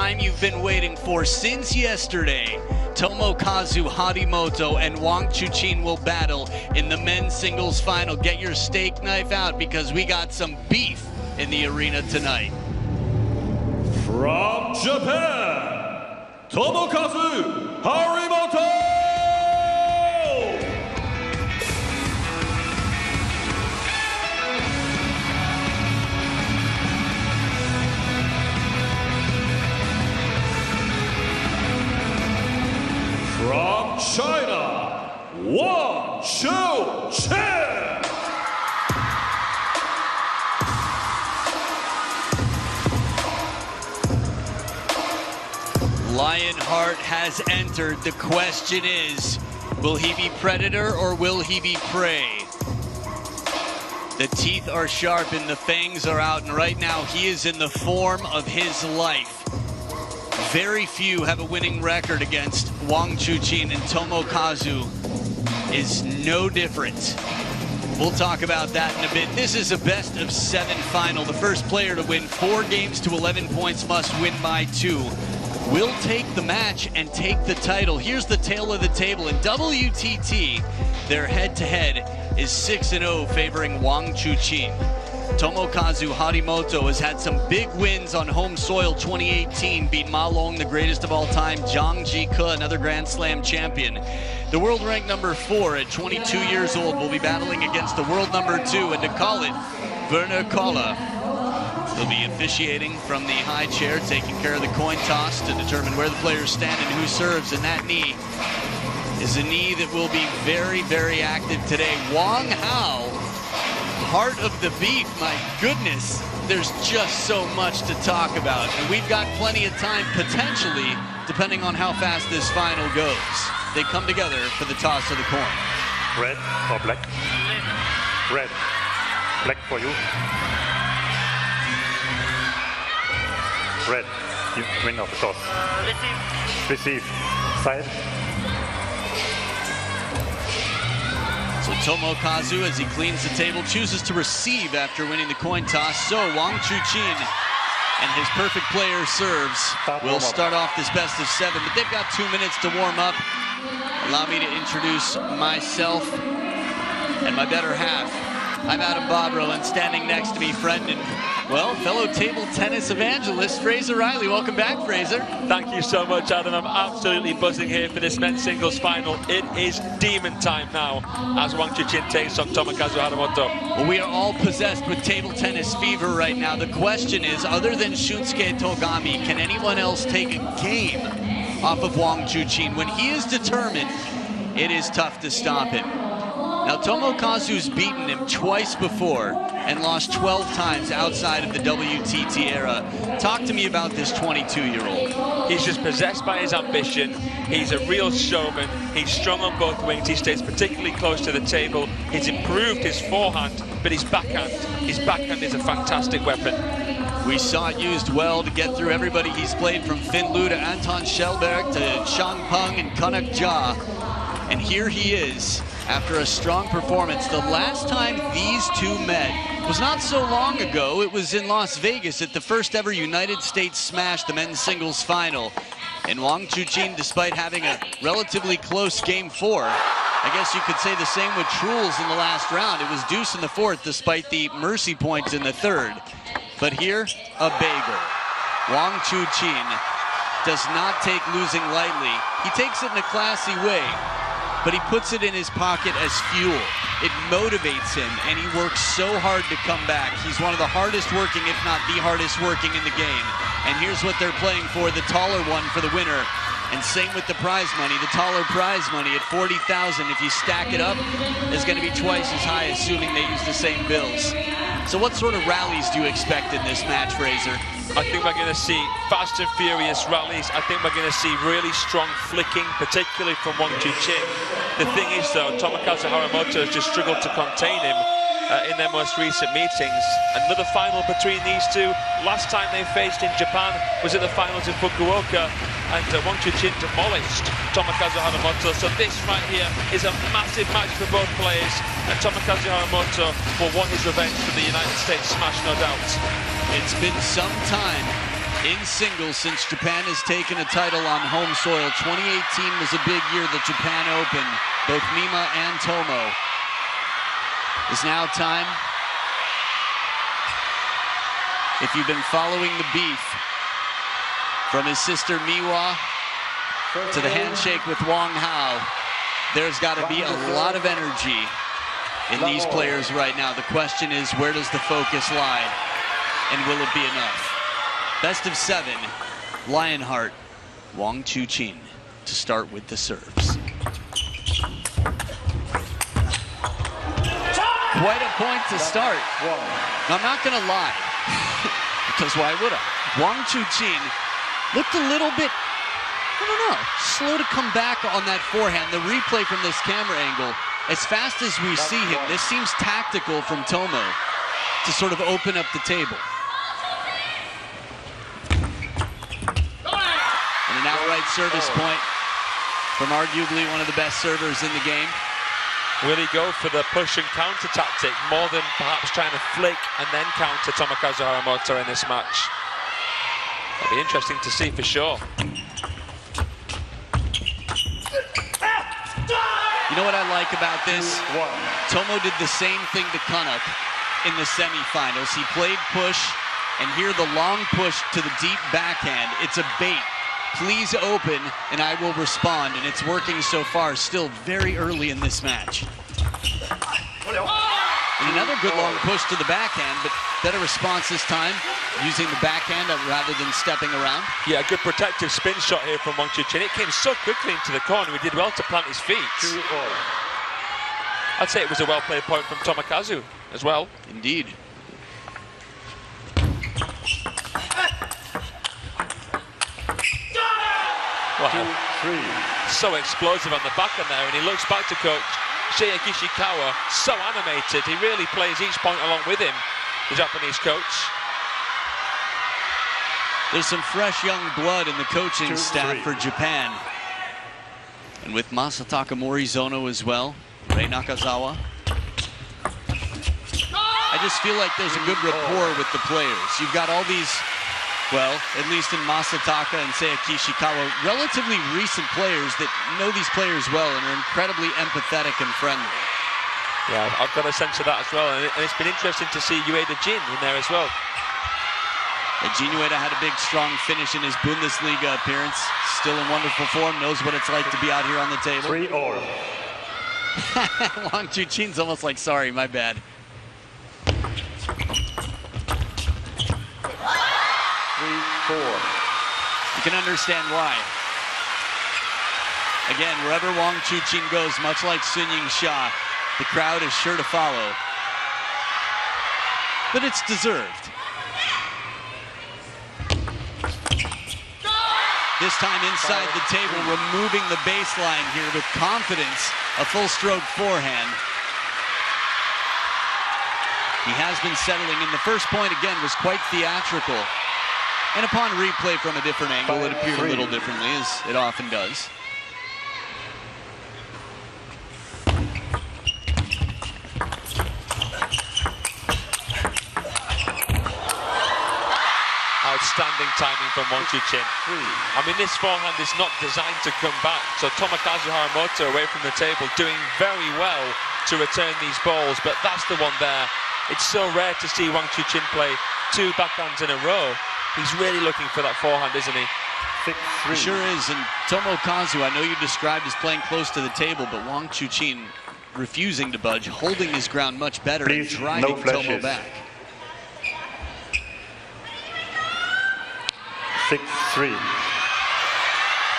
time you've been waiting for since yesterday. Tomokazu, HARIMOTO, and WANG Chuqin will battle in the men's singles final. Get your steak knife out because we got some beef in the arena tonight. From Japan, Tomokazu, HARIMOTO! From China, WANG Chuqin! Lionheart has entered. The question is, will he be predator or will he be prey? The teeth are sharpened, the fangs are out, and right now he is in the form of his life. Very few have a winning record against WANG Chuqin, and Tomokazu is no different. We'll talk about that in a bit. This is a best-of-7 final. The first player to win 4 games to 11 points must win by 2. Will take the match and take the title. Here's the tail of the table. In WTT, their head-to-head is 6-0 favoring WANG Chuqin. Tomokazu HARIMOTO has had some big wins on home soil. 2018 beat Ma Long, the greatest of all time, Zhang Jike, another Grand Slam champion. The world ranked number 4 at 22 years old will be battling against the world number 2, and to call it, Werner Koller. He'll be officiating from the high chair, taking care of the coin toss to determine where the players stand and who serves, and that knee is a knee that will be very, very active today. Wang Hao, heart of the beef, my goodness, there's just so much to talk about. And we've got plenty of time, potentially, depending on how fast this final goes. They come together for the toss of the coin. Red or black? Red. Black for you. Red. You win of the toss. Receive. Side. So Tomokazu, as he cleans the table, chooses to receive after winning the coin toss. So WANG Chuqin and his perfect player serves will start off this best of 7, but they've got 2 minutes to warm up. Allow me to introduce myself and my better half. I'm Adam Bobrow, and standing next to me, friend and, well, fellow table tennis evangelist, Fraser Riley. Welcome back, Fraser. Thank you so much, Adam. I'm absolutely buzzing here for this men's singles final. It is demon time now as WANG Chuqin takes on Tomokazu HARIMOTO. Well, we are all possessed with table tennis fever right now. The question is, other than Shunsuke Togami, can anyone else take a game off of WANG Chuqin? When he is determined, it is tough to stop him. Now, Tomokazu's beaten him twice before and lost 12 times outside of the WTT era. Talk to me about this 22-year-old. He's just possessed by his ambition. He's a real showman. He's strong on both wings. He stays particularly close to the table. He's improved his forehand, but his backhand is a fantastic weapon. We saw it used well to get through everybody he's played, from Finn Liu to Anton Schellberg to Shang Peng and Kunak Jia. And here he is after a strong performance. The last time these two met was not so long ago. It was in Las Vegas at the first ever United States Smash, the men's singles final. And WANG Chuqin, despite having a relatively close game 4, I guess you could say the same with Truls in the last round. It was deuce in the 4th despite the mercy points in the 3rd. But here, a bagel. WANG Chuqin does not take losing lightly. He takes it in a classy way, but he puts it in his pocket as fuel. It motivates him, and he works so hard to come back. He's one of the hardest working, if not the hardest working in the game. And here's what they're playing for, the taller one for the winner. And same with the prize money, the taller prize money at $40,000. If you stack it up, it's going to be twice as high, assuming they use the same bills. So what sort of rallies do you expect in this match, Fraser? I think we're going to see fast and furious rallies. I think we're going to see really strong flicking, particularly from WANG Chuqin. The thing is, though, Tomokazu HARIMOTO has just struggled to contain him in their most recent meetings. Another final between these two. Last time they faced in Japan was at the finals in Fukuoka, and WANG Chuqin demolished Tomokazu HARIMOTO. So this right here is a massive match for both players, and Tomokazu HARIMOTO will want his revenge for the United States Smash, no doubt. It's been some time in singles since Japan has taken a title on home soil. 2018 was a big year, the Japan Open. Both Mima and Tomo. It's now time. If you've been following the beef from his sister Miwa to the handshake with Wang Hao, there's got to be a lot of energy in these players right now. The question is, where does the focus lie? And will it be enough? Best of 7, Lionheart, Wang Chuqin to start with the serves. Quite a point to start. Now, I'm not going to lie, because why would I? Wang Chuqin looked a little bit, I don't know, slow to come back on that forehand. The replay from this camera angle, as fast as we see him, this seems tactical from Tomo to sort of open up the table. And an outright service point from arguably one of the best servers in the game. Will he go for the push and counter tactic more than perhaps trying to flick and then counter Tomokazu Harimoto in this match? It'll be interesting to see for sure. You know what I like about this? Tomo did the same thing to Kunuk in the semifinals. He played push, and here the long push to the deep backhand. It's a bait. Please open, and I will respond. And it's working so far, still very early in this match. And another good long push to the backhand, but better response this time, using the backhand rather than stepping around. Yeah, a good protective spin shot here from Wang Chuqin. It came so quickly into the corner. He did well to plant his feet. I'd say it was a well-played point from Tomokazu as well. Indeed. Wow. So explosive on the backhand there, and he looks back to coach Shinya Kishikawa, so animated. He really plays each point along with him, the Japanese coach. There's some fresh young blood in the coaching staff for Japan. And with Masataka Morizono as well, Rei Nakazawa. I just feel like there's a good rapport with the players. You've got all these, well, at least in Masataka and Seiya Kishikawa, relatively recent players that know these players well and are incredibly empathetic and friendly. Yeah, I've got a sense of that as well. And it's been interesting to see Ueda Jin in there as well. And Jin Ueda had a big, strong finish in his Bundesliga appearance. Still in wonderful form, knows what it's like to be out here on the table. 3-all. Wang Chuqin's almost like, sorry, my bad. 3-4. You can understand why. Again, wherever Wang Chuqin goes, much like Sun Ying-sha, the crowd is sure to follow. But it's deserved. This time inside the table, removing the baseline here with confidence, a full stroke forehand. He has been settling, and the first point again was quite theatrical. And upon replay from a different angle, it appeared a little differently, as it often does. Outstanding timing from Wang Chuqin. I mean, this forehand is not designed to come back. So Tomokazu Harimoto away from the table, doing very well to return these balls. But that's the one there. It's so rare to see Wang Chuqin play 2 backhands in a row. He's really looking for that forehand, isn't he? 6-3. He sure is. And Tomokazu, I know you described as playing close to the table, but Wang Chuqin refusing to budge, holding his ground much better, Please, and driving no Tomo flashes. back. 6-3.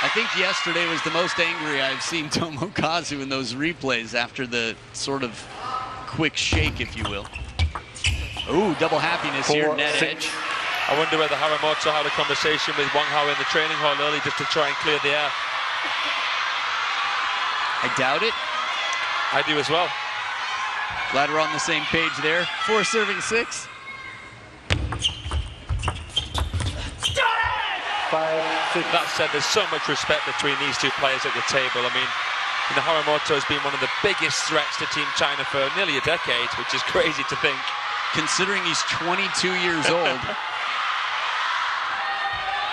I think yesterday was the most angry I've seen Tomokazu in those replays after the sort of quick shake, if you will. Ooh, double happiness here, net edge. I wonder whether Harimoto had a conversation with Wang Hao in the training hall early just to try and clear the air. I doubt it. I do as well. Glad we're on the same page there. 4 serving 6. 5-6. That said, there's so much respect between these two players at the table. I mean, you know, Harimoto has been one of the biggest threats to Team China for nearly a decade, which is crazy to think. Considering he's 22 years old.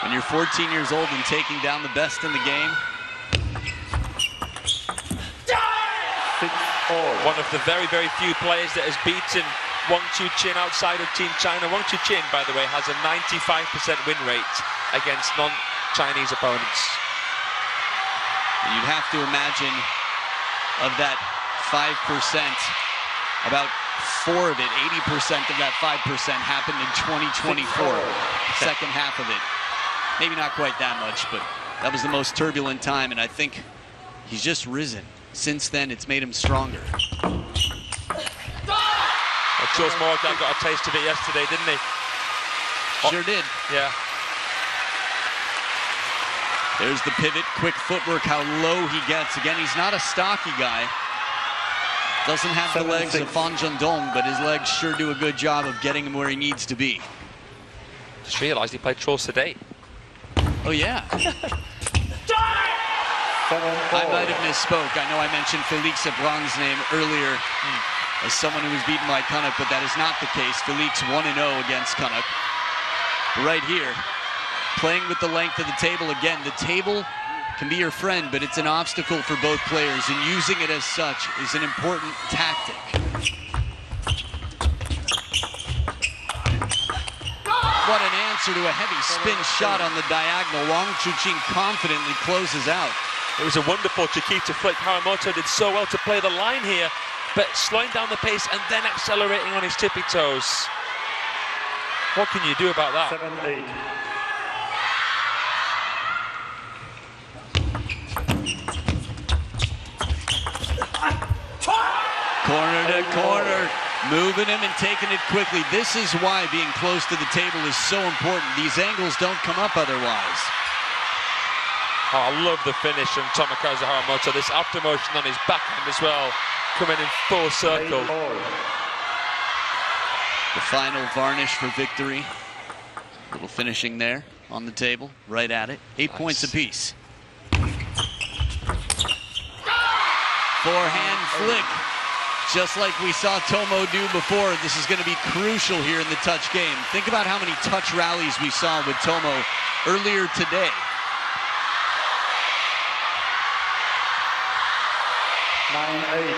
When you're 14 years old and taking down the best in the game. 6-all. One of the very, very few players that has beaten Wang Chuqin outside of Team China. Wang Chuqin, by the way, has a 95% win rate against non-Chinese opponents. You'd have to imagine of that 5%, about 4 of it, 80% of that 5% happened in 2024, second half of it. Maybe not quite that much, but that was the most turbulent time, and I think he's just risen. Since then, it's made him stronger. Jules Morgan got a taste of it yesterday, didn't he? Sure did. Yeah. There's the pivot, quick footwork, how low he gets. Again, he's not a stocky guy. Doesn't have the legs of Fan Zhendong, but his legs sure do a good job of getting him where he needs to be. Just realized he played Trolls today. Oh, yeah. 7-all. I might have misspoke. I know I mentioned Felix Lebrun's name earlier as someone who was beaten by Canuck, but that is not the case. Felix 1-0 against Canuck. Right here, playing with the length of the table again. The table can be your friend, but it's an obstacle for both players, and using it as such is an important tactic. What an answer to a heavy spin shot on the diagonal. Wang Chuqin confidently closes out. It was a wonderful Chiquita flick. Harimoto did so well to play the line here, but slowing down the pace and then accelerating on his tippy toes. What can you do about that? 7-8. Corner to corner, moving him and taking it quickly. This is why being close to the table is so important. These angles don't come up otherwise. Oh, I love the finish from Tomokazu Harimoto. This after motion on his backhand as well, coming in full circle. 8-all. The final varnish for victory. Little finishing there on the table, right at it. 8 points apiece. Forehand flick. Just like we saw Tomo do before, this is going to be crucial here in the touch game. Think about how many touch rallies we saw with Tomo earlier today. 9-8.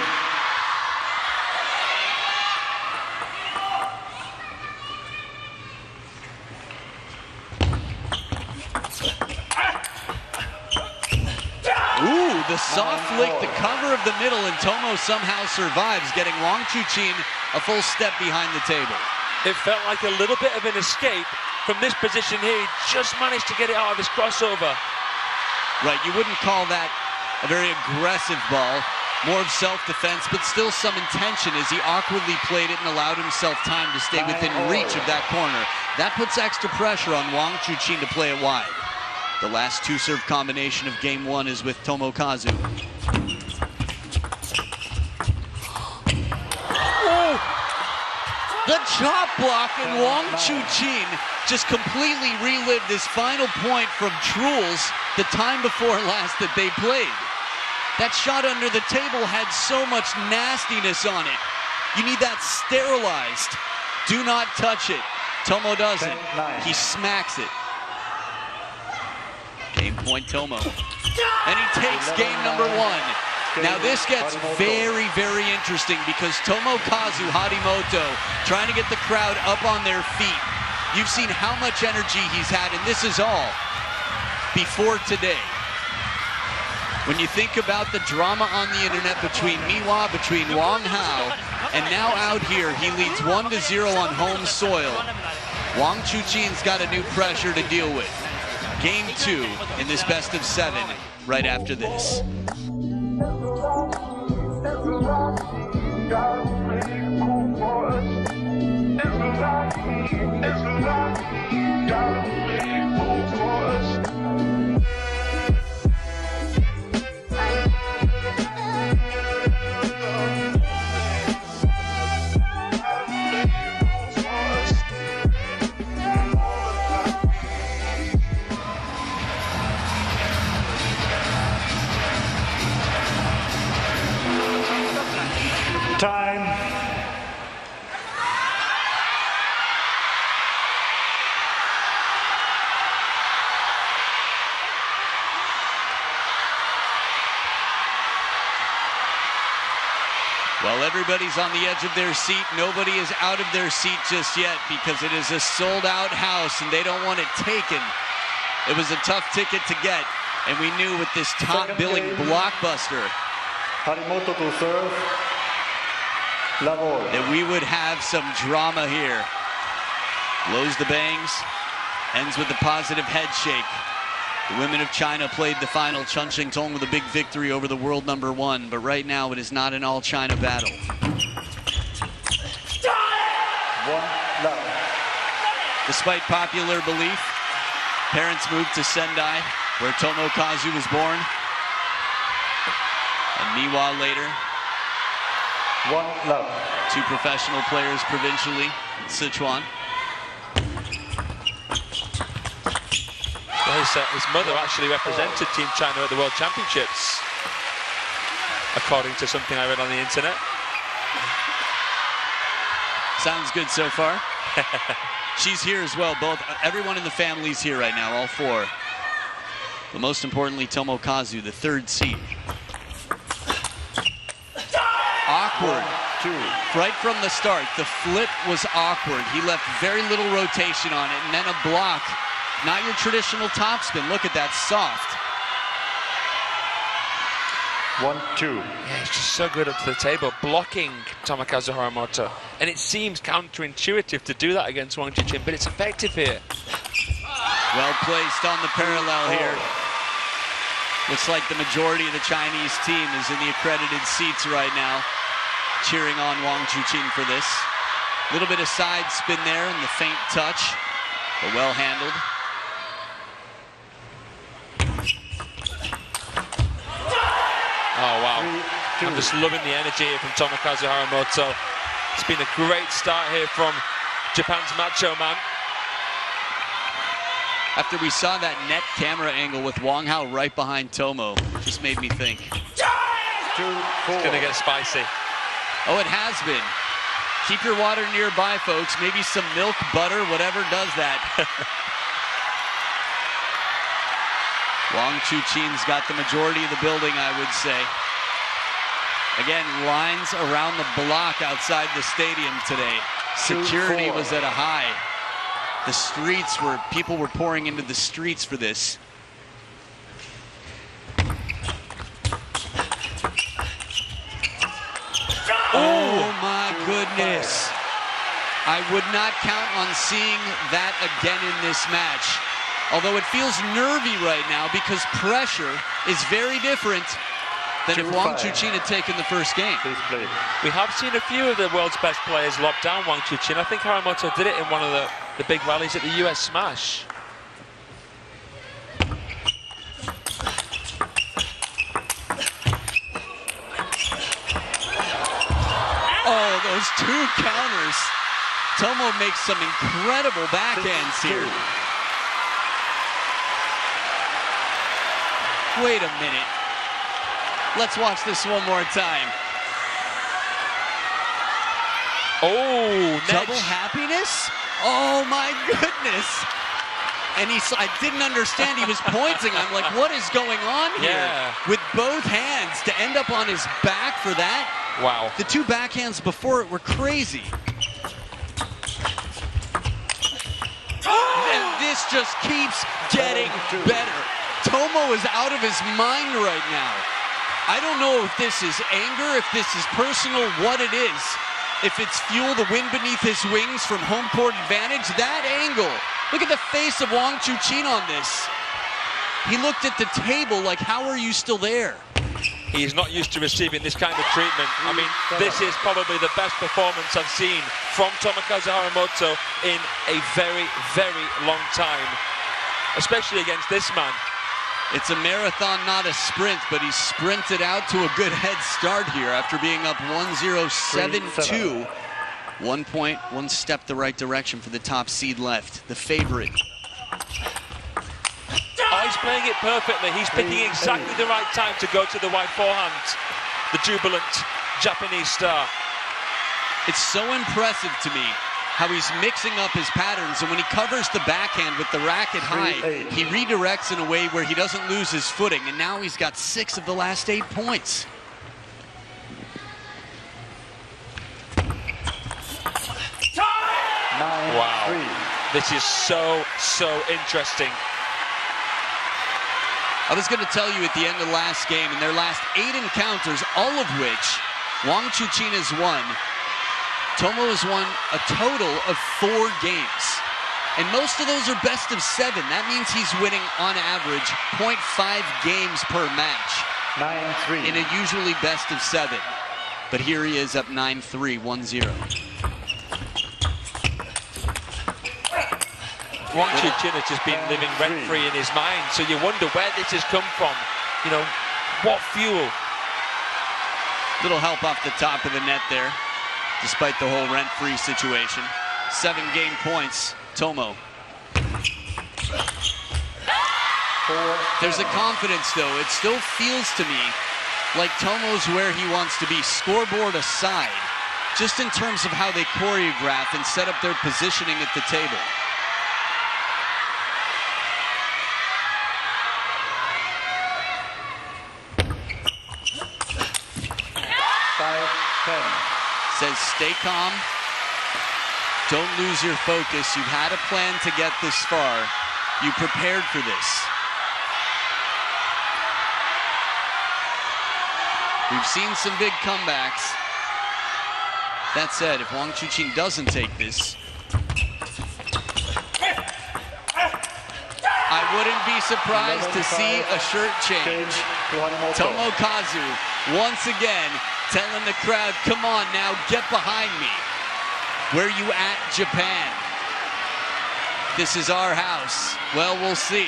Ooh, the soft flick, the cover of the middle, and Tomo somehow survives, getting Wang Chuqin a full step behind the table. It felt like a little bit of an escape from this position here. He just managed to get it out of his crossover. Right, you wouldn't call that a very aggressive ball. More of self-defense, but still some intention as he awkwardly played it and allowed himself time to stay within reach of that corner. That puts extra pressure on Wang Chuqin to play it wide. The last two-serve combination of game one is with Tomokazu. Oh! The chop block, and Wang Chuqin just completely relived this final point from Truls the time before last that they played. That shot under the table had so much nastiness on it. You need that sterilized. Do not touch it. Tomo doesn't. He smacks it. Game point Tomo. And he takes game number one. Now this gets very, very interesting because Tomokazu Harimoto trying to get the crowd up on their feet. You've seen how much energy he's had, and this is all before today. When you think about the drama on the internet between Miwa, between Wang Hao, and now out here, he leads 1-0 on home soil. Wang Chuqin's got a new pressure to deal with. Game two in this best of seven right after this. Well, everybody's on the edge of their seat. Nobody is out of their seat just yet because it is a sold-out house and they don't want it taken. It was a tough ticket to get, and we knew with this top-billing blockbuster HARIMOTO to serve. Love that we would have some drama here. Blows the bangs, ends with a positive head shake. The women of China played the final. Chun Shing-tong with a big victory over the world #1, but right now it is not an all-China battle. Despite popular belief, parents moved to Sendai, where Tomokazu was born, and Miwa later. Two professional players provincially in Sichuan. His mother actually represented Team China at the World Championships, according to something I read on the internet. Sounds good so far. She's here as well. Everyone in the family's here right now, all four. But most importantly, Tomokazu, the third seed. Awkward. Right from the start, the flip was awkward. He left very little rotation on it, and then a block. Not your traditional topspin. Look at that, soft. 1-2. Yeah, he's just so good up to the table, blocking Tomokazu Harimoto. And it seems counterintuitive to do that against Wang Chuqin, but it's effective here. Well placed on the parallel here. Looks like the majority of the Chinese team is in the accredited seats right now, cheering on Wang Chuqin for this. A little bit of side spin there and the faint touch, but well handled. Oh, wow. I'm just loving the energy here from Tomokazu Harimoto. It's been a great start here from Japan's Macho Man. After we saw that net camera angle with Wang Hao right behind Tomo, just made me think. It's going to get spicy. Oh, it has been. Keep your water nearby, folks. Maybe some milk, butter, whatever does that. Wang Chuqin's got the majority of the building, I would say. Again, lines around the block outside the stadium today. Security was at a high. The streets were, people were pouring into the streets for this. Oh my goodness. I would not count on seeing that again in this match. Although it feels nervy right now because pressure is very different than if Wang Chuqin had taken the first game. We have seen a few of the world's best players lock down Wang Chuqin. I think Harimoto did it in one of the big rallies at the US Smash. Oh, those two counters. Tomo makes some incredible backhands here. Wait a minute. Let's watch this one more time. Oh, double happiness? Oh my goodness. And I didn't understand, he was pointing. I'm like, what is going on here? Yeah. With both hands to end up on his back for that? Wow. The two backhands before it were crazy. And this just keeps getting better. Tomo is out of his mind right now. I don't know if this is anger, if this is personal, what it is. If it's fuel, the wind beneath his wings from home court advantage, that angle. Look at the face of Wang Chuqin on this. He looked at the table like, how are you still there? He's not used to receiving this kind of treatment. I mean, this is probably the best performance I've seen from Tomokazu Harimoto in a very, very long time, especially against this man. It's a marathon, not a sprint, but he sprinted out to a good head start here after being up 1-0, 7-2. 1 point, one step the right direction for the top seed left, the favorite. Oh, he's playing it perfectly. He's picking exactly the right time to go to the wide forehand. The jubilant Japanese star. It's so impressive to me how he's mixing up his patterns, and when he covers the backhand with the racket high, he redirects in a way where he doesn't lose his footing, and now he's got 6 of the last 8 points. Wow. This is so interesting. I was going to tell you at the end of the last game, in their last 8 encounters, all of which Wang Chuqin has won, Tomo has won a total of 4 games. And most of those are best of 7. That means he's winning, on average, 0.5 games per match 9-3. in a usually best of 7. But here he is up 9-3, 1-0. Wang Chuqin has just been living rent-free in his mind, so you wonder where this has come from. You know, what fuel? Little help off the top of the net there, despite the whole rent-free situation. 7 game points, Tomo. There's a confidence, though. It still feels to me like Tomo's where he wants to be, scoreboard aside, just in terms of how they choreograph and set up their positioning at the table. Says stay calm, don't lose your focus. You've had a plan to get this far. You prepared for this. We've seen some big comebacks. That said, if Wang Chuqin doesn't take this, I wouldn't be surprised to see a shirt change. Tomokazu once again telling the crowd, come on now, get behind me. Where you at, Japan? This is our house. Well, we'll see.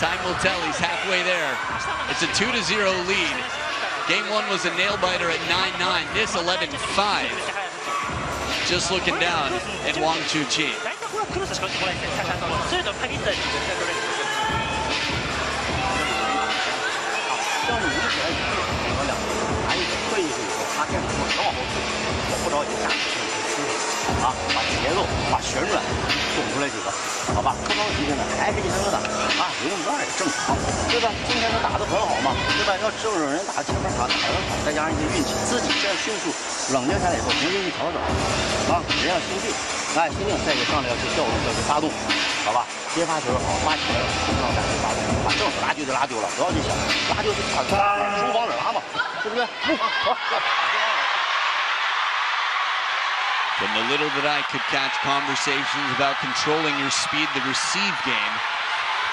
Time will tell, he's halfway there. It's a 2-0 lead. Game 1 was a nail-biter at 9-9. This 11-5. Just looking down at Wang Chuqin. From the little that I could catch conversations about controlling your speed, the receive game,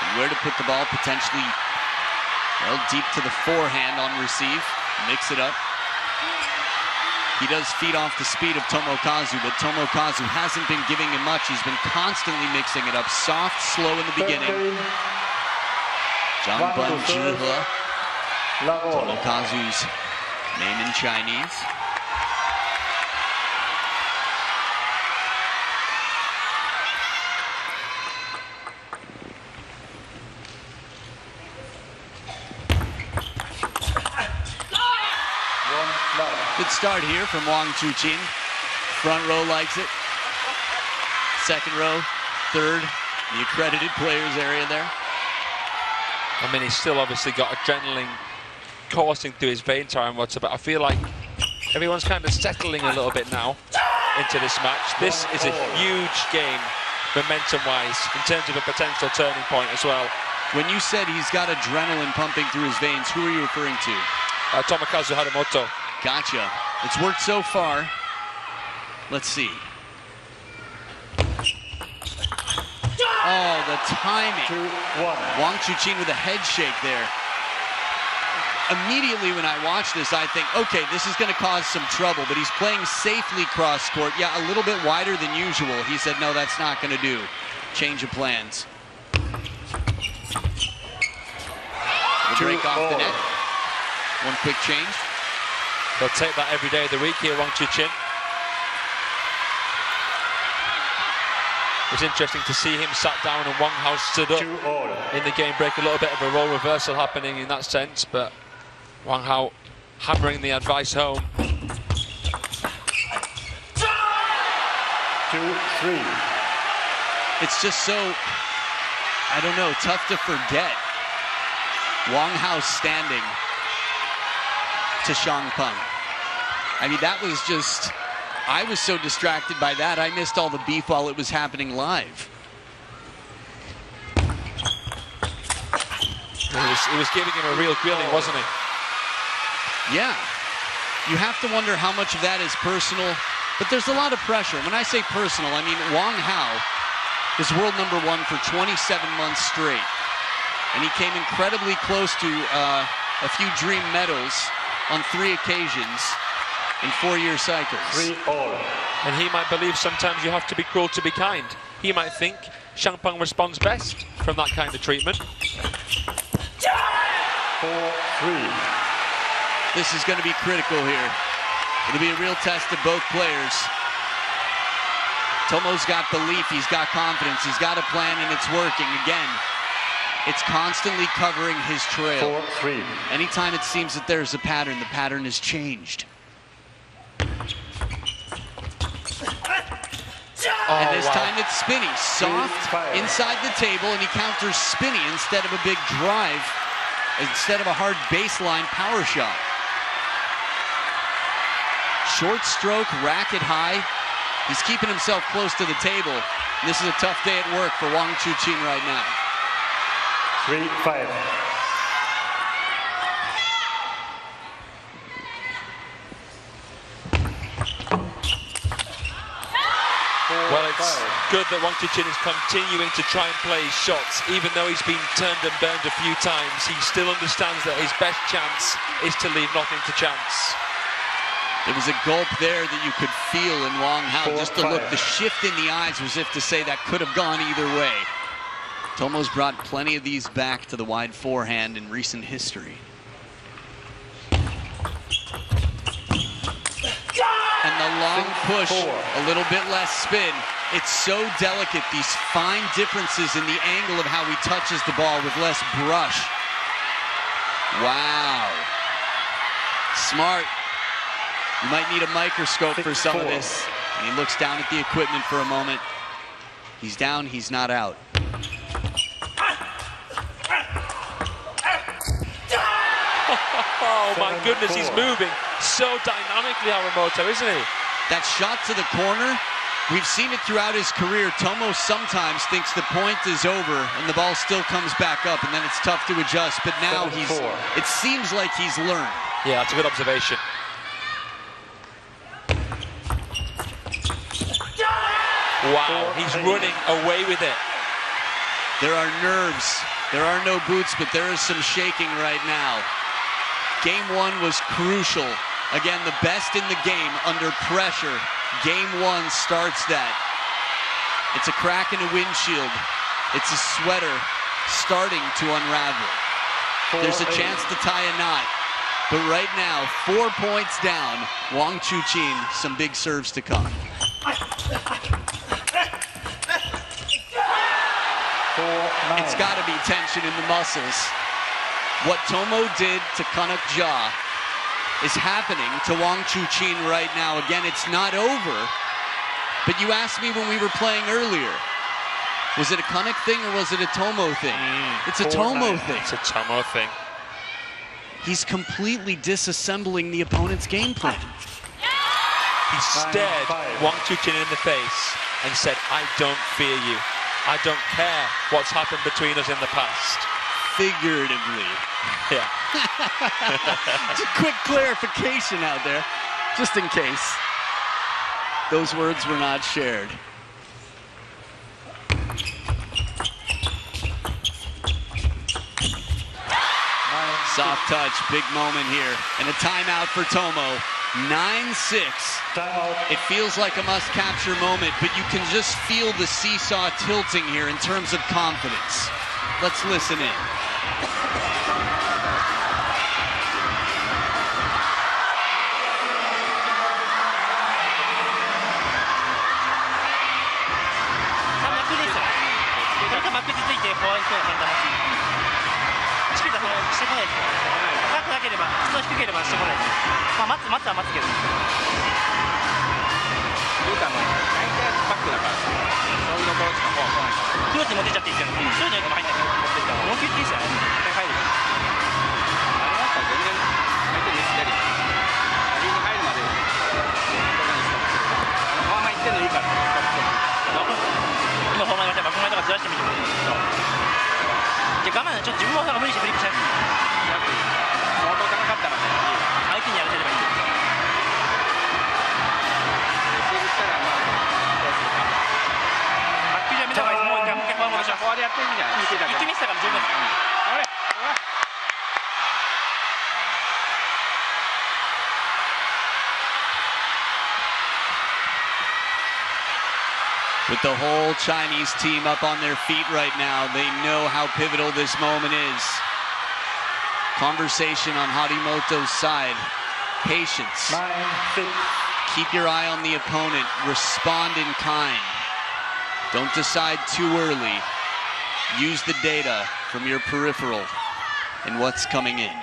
and where to put the ball potentially, well, deep to the forehand on receive, mix it up. He does feed off the speed of Tomokazu, but Tomokazu hasn't been giving him much. He's been constantly mixing it up, soft, slow in the beginning. Zhangbun Zhihe, Tomokazu's name in Chinese. Good start here from Wang Chuqin. Front row likes it. Second row, third, the accredited players area there. I mean, he's still obviously got adrenaline coursing through his veins, HARIMOTO, but I feel like everyone's kind of settling a little bit now into this match. This is a huge game, momentum-wise, in terms of a potential turning point as well. When you said he's got adrenaline pumping through his veins, who are you referring to? Tomokazu HARIMOTO. Gotcha. It's worked so far. Let's see. Oh, the timing. 2-1. Wang Chuqin with a head shake there. Immediately when I watch this, I think, okay, this is going to cause some trouble, but he's playing safely cross court. Yeah, a little bit wider than usual. He said, no, that's not going to do. Change of plans. The break off the net. One quick change. They'll take that every day of the week here, Wang Chuqin. It was interesting to see him sat down and Wang Hao stood up in the game break. A little bit of a role reversal happening in that sense, but Wang Hao hammering the advice home. 2-3. It's just so, I don't know, tough to forget. Wang Hao standing to Shang Peng. I mean, that was just I was so distracted by that, I missed all the beef while it was happening live. He was giving him a real grilling, wasn't he? Yeah. You have to wonder how much of that is personal, but there's a lot of pressure. When I say personal, I mean Wang Hao was world #1 for 27 months straight. And he came incredibly close to a few dream medals on 3 occasions in 4-year cycles. 3-all. And he might believe sometimes you have to be cruel to be kind. He might think Champang responds best from that kind of treatment. 4-3. This is going to be critical here. It'll be a real test of both players. Tomo's got belief, he's got confidence, he's got a plan, and it's working. Again, it's constantly covering his trail. 4-3. Anytime it seems that there's a pattern, the pattern has changed. And this time it's spinny, soft inside the table, and he counters spinny instead of a big drive, instead of a hard baseline power shot. Short stroke, racket high. He's keeping himself close to the table. And this is a tough day at work for Wang Chuqin right now. 3-5. Well, it's good that Wang Chuqin is continuing to try and play his shots. Even though he's been turned and burned a few times, he still understands that his best chance is to leave nothing to chance. There was a gulp there that you could feel in Wang Hao. Just the look, the shift in the eyes was as if to say that could have gone either way. Tomo's brought plenty of these back to the wide forehand in recent history. And the long push, a little bit less spin. It's so delicate, these fine differences in the angle of how he touches the ball with less brush. Wow. Smart. You might need a microscope for some of this. And he looks down at the equipment for a moment. He's down, he's not out. Oh my goodness, he's moving so dynamically, HARIMOTO, isn't he? That shot to the corner, we've seen it throughout his career. Tomo sometimes thinks the point is over and the ball still comes back up, and then it's tough to adjust. But now it seems like he's learned. Yeah, that's a good observation. Wow, he's running away with it. There are nerves. There are no boots, but there is some shaking right now. Game 1 was crucial. Again, the best in the game under pressure. Game 1 starts that. It's a crack in a windshield. It's a sweater starting to unravel. There's a chance to tie a knot. But right now, 4 points down. Wang Chuqin, some big serves to come. It's got to be tension in the muscles. What Tomo did to Kanak Ja is happening to Wang Chuqin right now. Again, it's not over. But you asked me when we were playing earlier, was it a Kanak thing or was it a Tomo thing? It's a Tomo thing. It's a Tomo thing. He's completely disassembling the opponent's game plan. He stared Wang Chuqin in the face and said, I don't fear you. I don't care what's happened between us in the past. Figuratively. Yeah. Just a quick clarification out there, just in case those words were not shared. Soft touch, big moment here. And a timeout for Tomo. 9-6. It feels like a must-capture moment, but you can just feel the seesaw tilting here in terms of confidence. Let's listen in. やってるんじゃない。1球見せたから十分です。With the whole Chinese team up on their feet right now, they know how pivotal this moment is. Conversation on Harimoto's side. Patience. 9-6. Keep your eye on the opponent. Respond in kind. Don't decide too early. Use the data from your peripheral and what's coming in.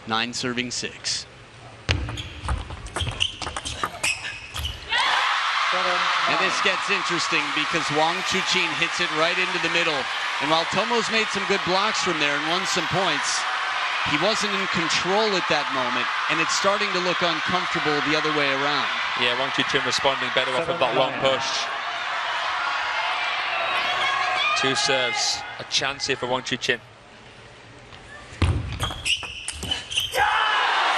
9 serving 6. And this gets interesting because Wang Chuqin hits it right into the middle. And while Tomo's made some good blocks from there and won some points, he wasn't in control at that moment, and it's starting to look uncomfortable the other way around. Yeah, Wang Chuqin responding better off of that long push. 2 serves, a chance here for Wang Chuqin.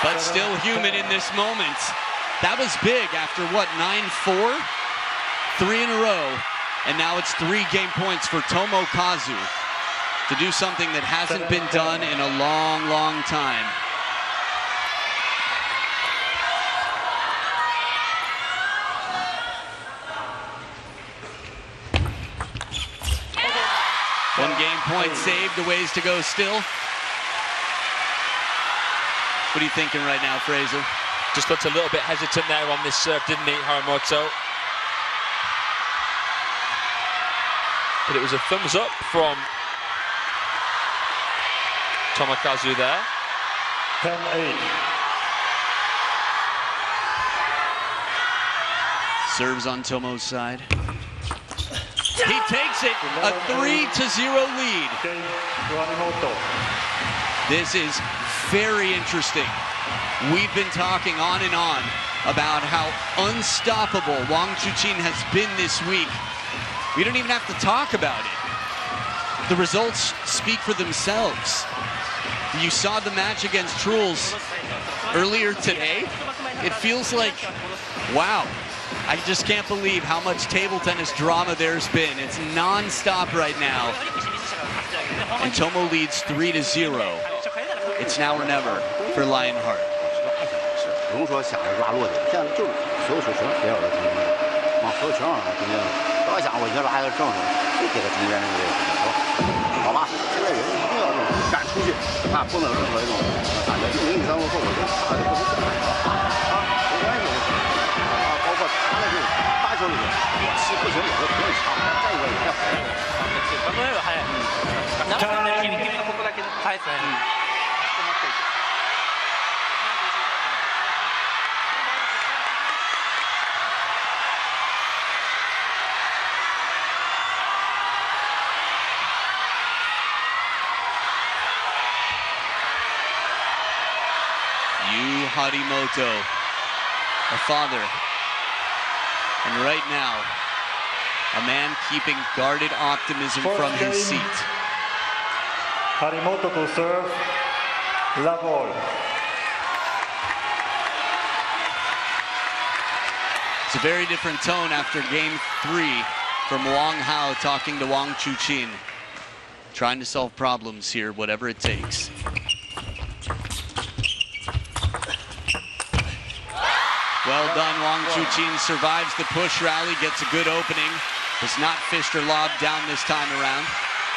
But still human in this moment. That was big after, what, 9-4? 3 in a row, and now it's 3 game points for Tomokazu to do something that hasn't been done in a long, long time. One game point saved, a ways to go still. What are you thinking right now, Fraser? Just looked a little bit hesitant there on this serve, didn't he, Harimoto? But it was a thumbs up from Tomokazu there. 10-8. Serves on Tomo's side. He takes it, a 3-0 lead. This is very interesting. We've been talking on and on about how unstoppable Wang Chuqin has been this week. We don't even have to talk about it. The results speak for themselves. You saw the match against Truls earlier today. It feels like, wow, I just can't believe how much table tennis drama there's been. It's non-stop right now. And Tomo leads 3-0. It's now or never for Lionheart. 不用说下着拉落的，现在就是所有球全给我的中间，往所有球上中间，不要想我一个拉一个正手，就给他中间那个位置，好吧？现在人一定要这种敢出去，啊，不能有任何一种感觉，就0-3落后，我觉得差的不是这么啊，没关系啊，包括他那种8球里面，我气不行，有的不用差，再一个也要。この絵は早い。君のここだけ早いですね。Harimoto, a father, and right now, a man keeping guarded optimism from his seat. Harimoto to serve, love all. It's a very different tone after game 3 from Wang Hao talking to Wang Chuqin, trying to solve problems here, whatever it takes. Well done, Wang Chuqin survives the push rally, gets a good opening, has not fished or lobbed down this time around.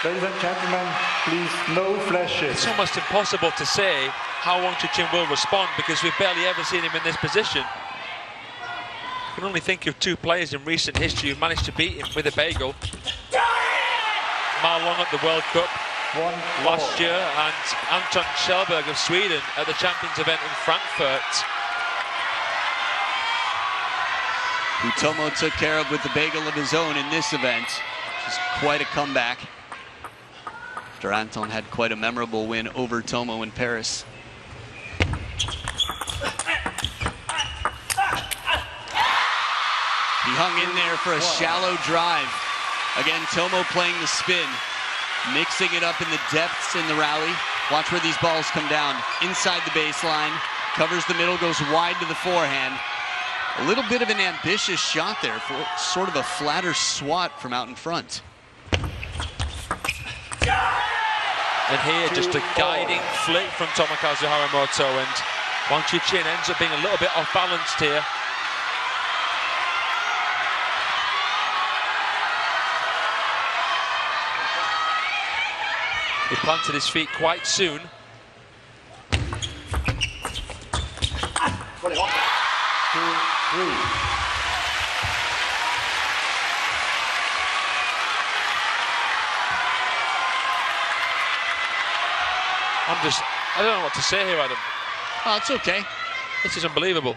Ladies and gentlemen, please, no flashes. It's almost impossible to say how Wang Chuqin will respond because we've barely ever seen him in this position. I can only think of 2 players in recent history who've managed to beat him with a bagel. Ma Long at the World Cup last year and Anton Kjellberg of Sweden at the Champions event in Frankfurt. Who Tomo took care of with the bagel of his own in this event. Which is quite a comeback. After Anton had quite a memorable win over Tomo in Paris. He hung in there for a shallow drive. Again, Tomo playing the spin, mixing it up in the depths in the rally. Watch where these balls come down. Inside the baseline, covers the middle, goes wide to the forehand. A little bit of an ambitious shot there for sort of a flatter swat from out in front. And here, just a guiding flick from Tomokazu Harimoto, and Wang Chuqin ends up being a little bit off balanced here. He planted his feet quite soon. I don't know what to say here, Adam. Oh, it's okay. This is unbelievable.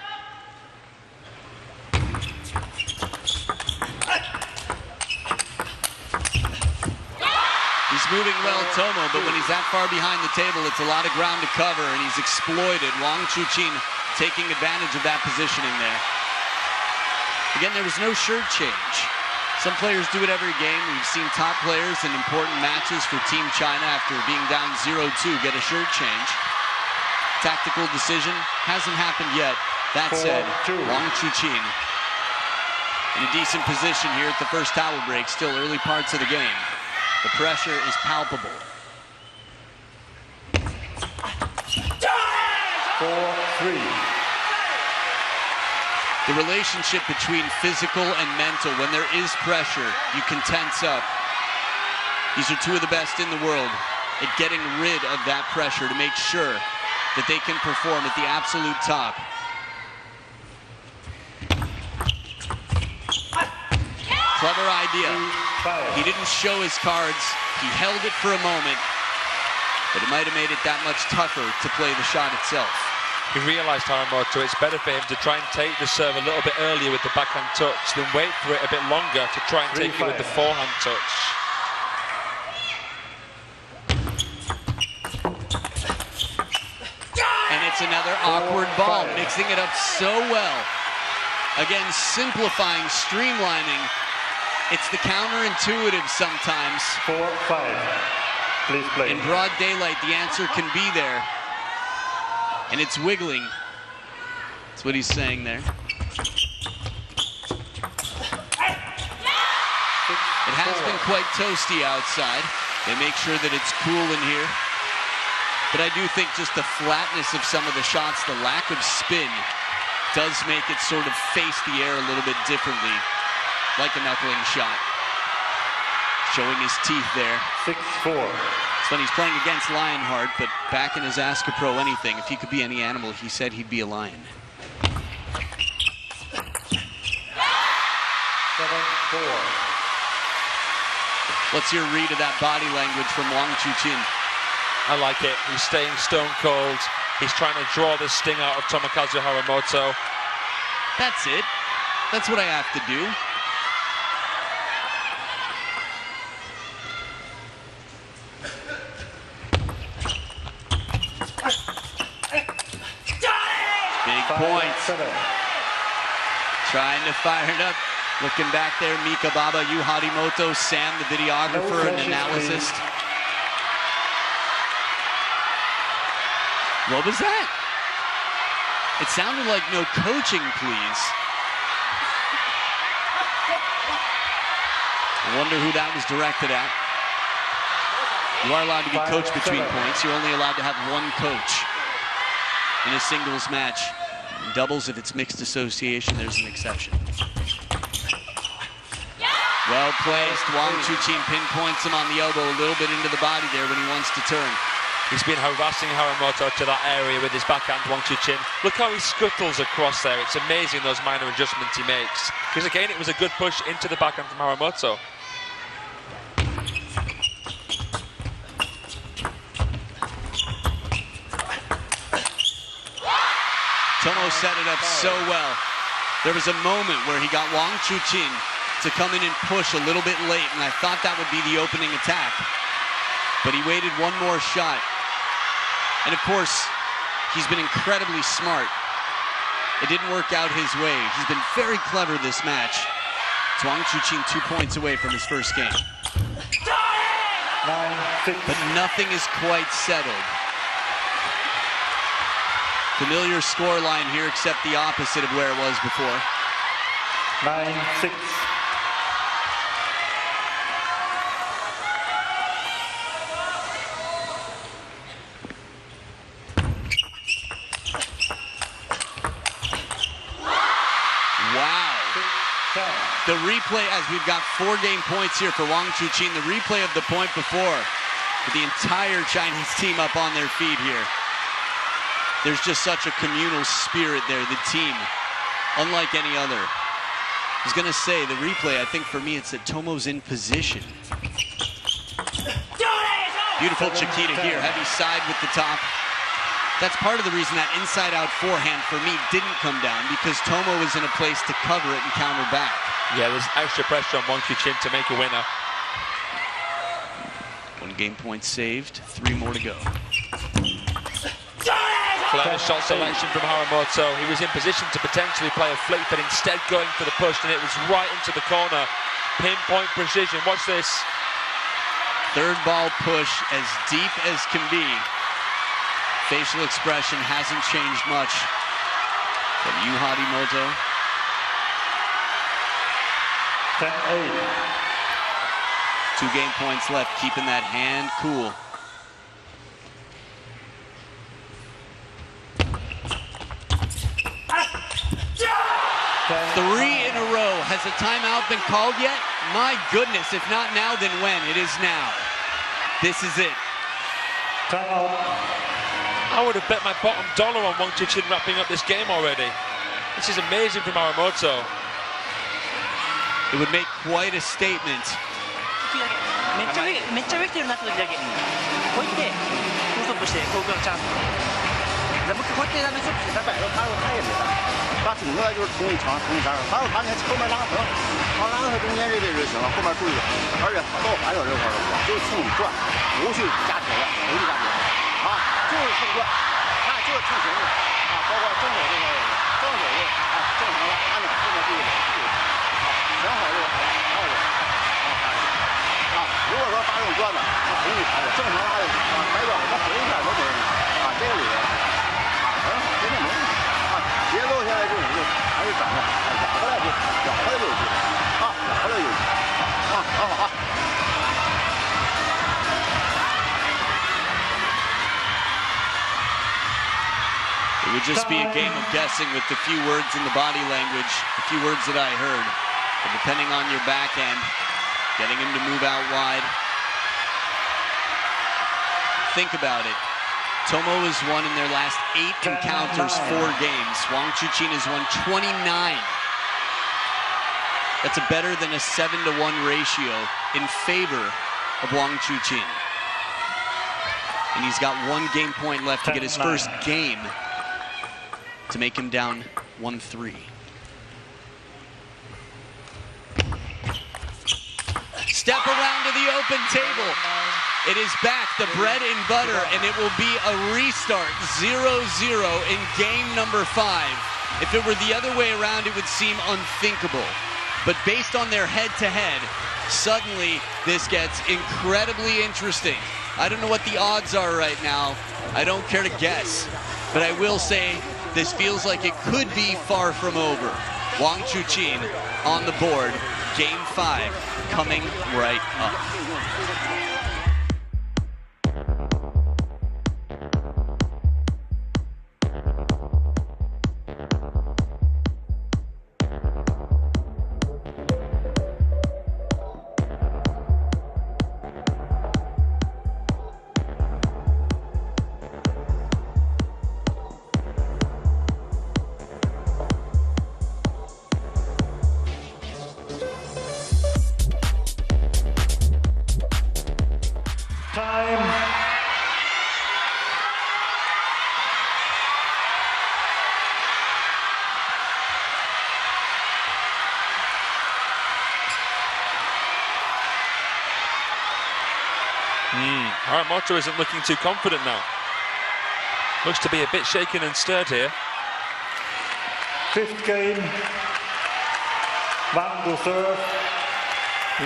He's moving well, Tomo, but when he's that far behind the table, it's a lot of ground to cover, and he's exploited. Wang Chuqin taking advantage of that positioning there. Again, there was no shirt change. Some players do it every game. We've seen top players in important matches for Team China after being down 0-2 get a shirt change. Tactical decision hasn't happened yet. That said, Wang Chuqin in a decent position here at the first towel break, still early parts of the game. The pressure is palpable. 4-3. The relationship between physical and mental, when there is pressure, you can tense up. These are two of the best in the world at getting rid of that pressure to make sure that they can perform at the absolute top. Clever idea. He didn't show his cards. He held it for a moment, but it might have made it that much tougher to play the shot itself. He realised, Harimoto, it's better for him to try and take the serve a little bit earlier with the backhand touch than wait for it a bit longer to try and take it with the forehand touch. And it's another awkward ball, mixing it up so well. Again, simplifying, streamlining. It's the counterintuitive sometimes. 4-5. Please play. In broad daylight, the answer can be there. And it's wiggling. That's what he's saying there. It has been quite toasty outside. They make sure that it's cool in here. But I do think just the flatness of some of the shots, the lack of spin, does make it sort of face the air a little bit differently, like a knuckling shot. Showing his teeth there. 6-4. It's when he's playing against Lionheart, but back in his Ask a Pro anything, if he could be any animal, he said he'd be a lion. 7-4. What's your read of that body language from Wang Chuqin? I like it. He's staying stone cold. He's trying to draw the sting out of Tomokazu Harimoto. That's it. That's what I have to do. Big points. Trying to fire it up. Looking back there, Mika Baba, Yu Harimoto, Sam, the videographer and analyst. What was that? It sounded like no coaching, please. I wonder who that was directed at. You are allowed to be coached between points. You're only allowed to have one coach in a singles match. In doubles, if it's mixed association, there's an exception. Well placed. Wang Chuqin pinpoints him on the elbow a little bit into the body there when he wants to turn. He's been harassing Harimoto to that area with his backhand, Wang Chuqin. Look how he scuttles across there. It's amazing those minor adjustments he makes. Because again, it was a good push into the backhand from Harimoto. Tomo set it up so well. There was a moment where he got Wang Chuqin to come in and push a little bit late, and I thought that would be the opening attack. But he waited one more shot. And of course, he's been incredibly smart. It didn't work out his way. He's been very clever this match. It's Wang Chuqin 2 points away from his first game. 9-6. But nothing is quite settled. Familiar scoreline here, except the opposite of where it was before. 9-6. The replay, as we've got 4 game points here for Wang Chuqin, the replay of the point before, with the entire Chinese team up on their feet here. There's just such a communal spirit there, the team, unlike any other. I was gonna say, the replay, I think for me, it's that Tomo's in position. Beautiful Chiquita here, heavy side with the top. That's part of the reason that inside-out forehand for me didn't come down, because Tomo was in a place to cover it and counter back. Yeah, there's extra pressure on Wang Chuqin to make a winner. 1 game point saved, 3 more to go. Clever shot selection from Harimoto. He was in position to potentially play a flick, but instead going for the push, and it was right into the corner. Pinpoint precision. Watch this. Third ball push, as deep as can be. Facial expression hasn't changed much from Yu Harimoto. 10-8. 2 game points left, keeping that hand cool. Three in a row. Has a timeout been called yet? My goodness, if not now, then when? It is now. This is it. Timeout. I would have bet my bottom dollar on Wang Chuqin wrapping up this game already. This is amazing from Harimoto. It would make quite a statement. めっちゃ上来てるなって時だけこういって高速して高速のチャンス咱们こうやって咱们速度在摆着，他也别打，他顶多就是同一场同一杆，他要他连后面拉绳，他拉到中间这位置就行了，后面注意，而且到反手这块儿就是冲你转，不去加铁了，不去加铁啊，就是冲转，那就是冲绳子啊，包括正手这块也是，正手就啊正常的拉两后面注意点，啊，选好这个还有啊，如果说打这种转的，他不用抬的，正常拉的啊，抬脚他回一下都没问题啊，这个里边。 真的没问题啊！节奏现在这种就还是掌握，咬回来就有机会啊，咬回来有机会啊，很好啊。It would just be a game of guessing with the few words in the body language, the few words that I heard. But depending on your backhand, getting him to move out wide. Think about it. Tomo has won in their last 8 encounters 4 games. Wang Chuqin has won 29. That's a better than a 7-to-1 ratio in favor of Wang Chuqin. And he's got 1 game point left to get his first game to make him down 1-3. Step around to the open table. It is back, the bread and butter, and it will be a restart, 0-0 in game number 5. If it were the other way around, it would seem unthinkable. But based on their head-to-head, suddenly this gets incredibly interesting. I don't know what the odds are right now. I don't care to guess. But I will say this feels like it could be far from over. Wang Chuqin on the board, game 5 coming right up. Harimoto isn't looking too confident now. Looks to be a bit shaken and stirred here. 5th game. Wang to serve.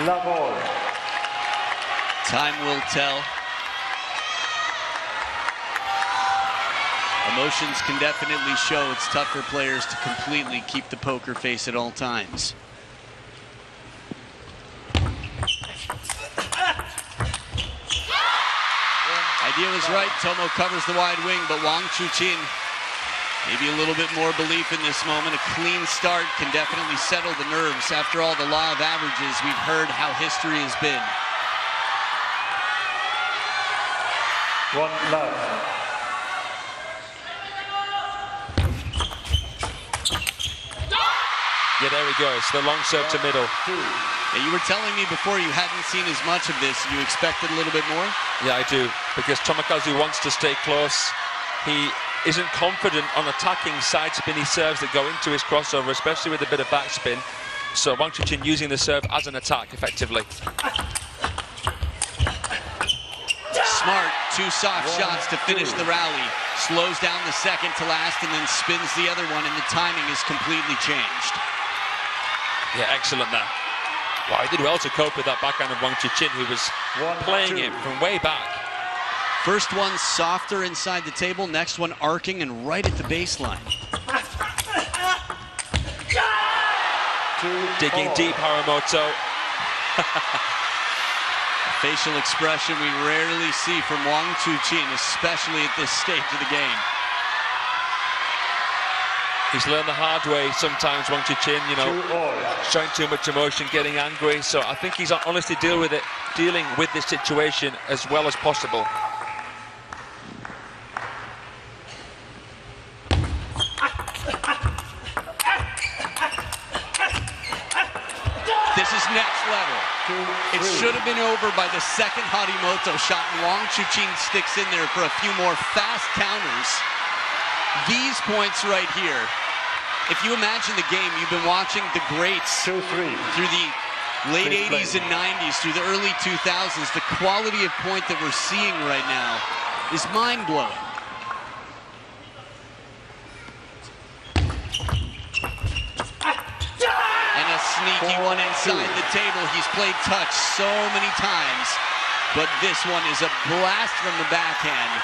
Love all. Time will tell. Emotions can definitely show. It's tough for players to completely keep the poker face at all times. Idea was right. Tomo covers the wide wing, but Wang Chuqin Maybe a little bit more belief in this moment. A clean start can definitely settle the nerves. After all, the law of averages, we've heard how history has been. 1 love. Yeah, there he goes. The long serve to middle. Yeah, you were telling me before you hadn't seen as much of this. You expected a little bit more? Yeah, I do. Because Tomokazu wants to stay close. He isn't confident on attacking side spinny serves that go into his crossover, especially with a bit of backspin. So Wang Chuqin using the serve as an attack effectively. Smart, 2 soft shots to finish the rally. Slows down the second to last and then spins the other one, and the timing is completely changed. Yeah, excellent there. Wow, he did well to cope with that backhand of Wang Chuqin, who was playing it from way back. First one softer inside the table, next one arcing and right at the baseline. Digging deep, Harimoto. Facial expression we rarely see from Wang Chuqin, especially at this stage of the game. He's learned the hard way sometimes, Wang Chuqin, you know, showing too much emotion, getting angry. So I think he's honestly dealing with this situation as well as possible. This is next level. It should have been over by the second Harimoto shot, and Wang Chuqin sticks in there for a few more fast counters. These points right here, if you imagine the game, you've been watching the greats through the late 80s and 90s, through the early 2000s. The quality of point that we're seeing right now is mind-blowing. Sneaky one inside the table. He's played touch so many times, but this one is a blast from the backhand.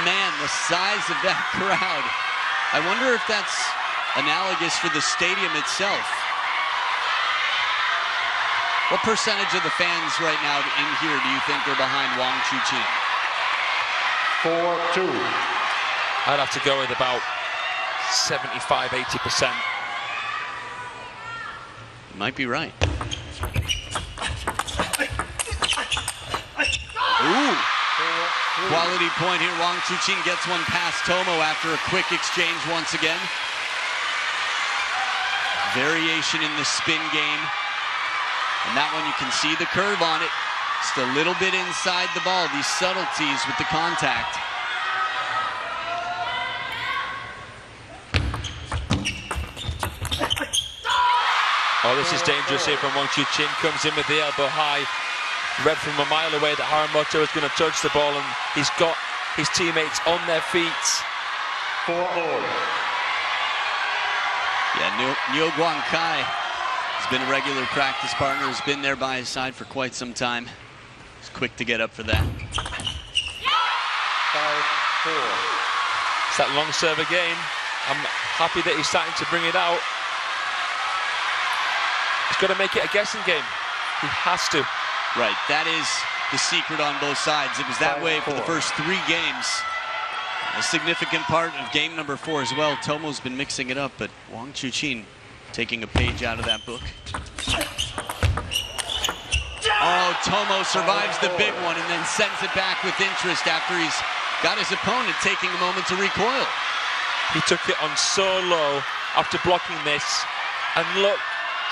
Man, the size of that crowd. I wonder if that's analogous for the stadium itself. What percentage of the fans right now in here do you think are behind Wang Chuqin? 4-2. I'd have to go with about 75–80%. Might be right. Ooh! Quality point here. Wang Chuqin gets one past Tomo after a quick exchange once again. Variation in the spin game. And that one, you can see the curve on it. Just a little bit inside the ball. These subtleties with the contact. Oh, this is dangerous here from Wang Chuqin. Comes in with the elbow high. Read from a mile away that Harimoto is going to touch the ball, and he's got his teammates on their feet. 4-all. Yeah, Neo Guang Kai has been a regular practice partner, has been there by his side for quite some time. He's quick to get up for that. 5-4. It's that long serve again. I'm happy that he's starting to bring it out. He's got to make it a guessing game. He has to. Right, that is the secret on both sides. It was that way for the first 3 games. A significant part of game number 4 as well. Tomo's been mixing it up, but Wang Chuqin taking a page out of that book. Oh, Tomo survives the big one and then sends it back with interest after he's got his opponent taking a moment to recoil. He took it on so low after blocking this, and look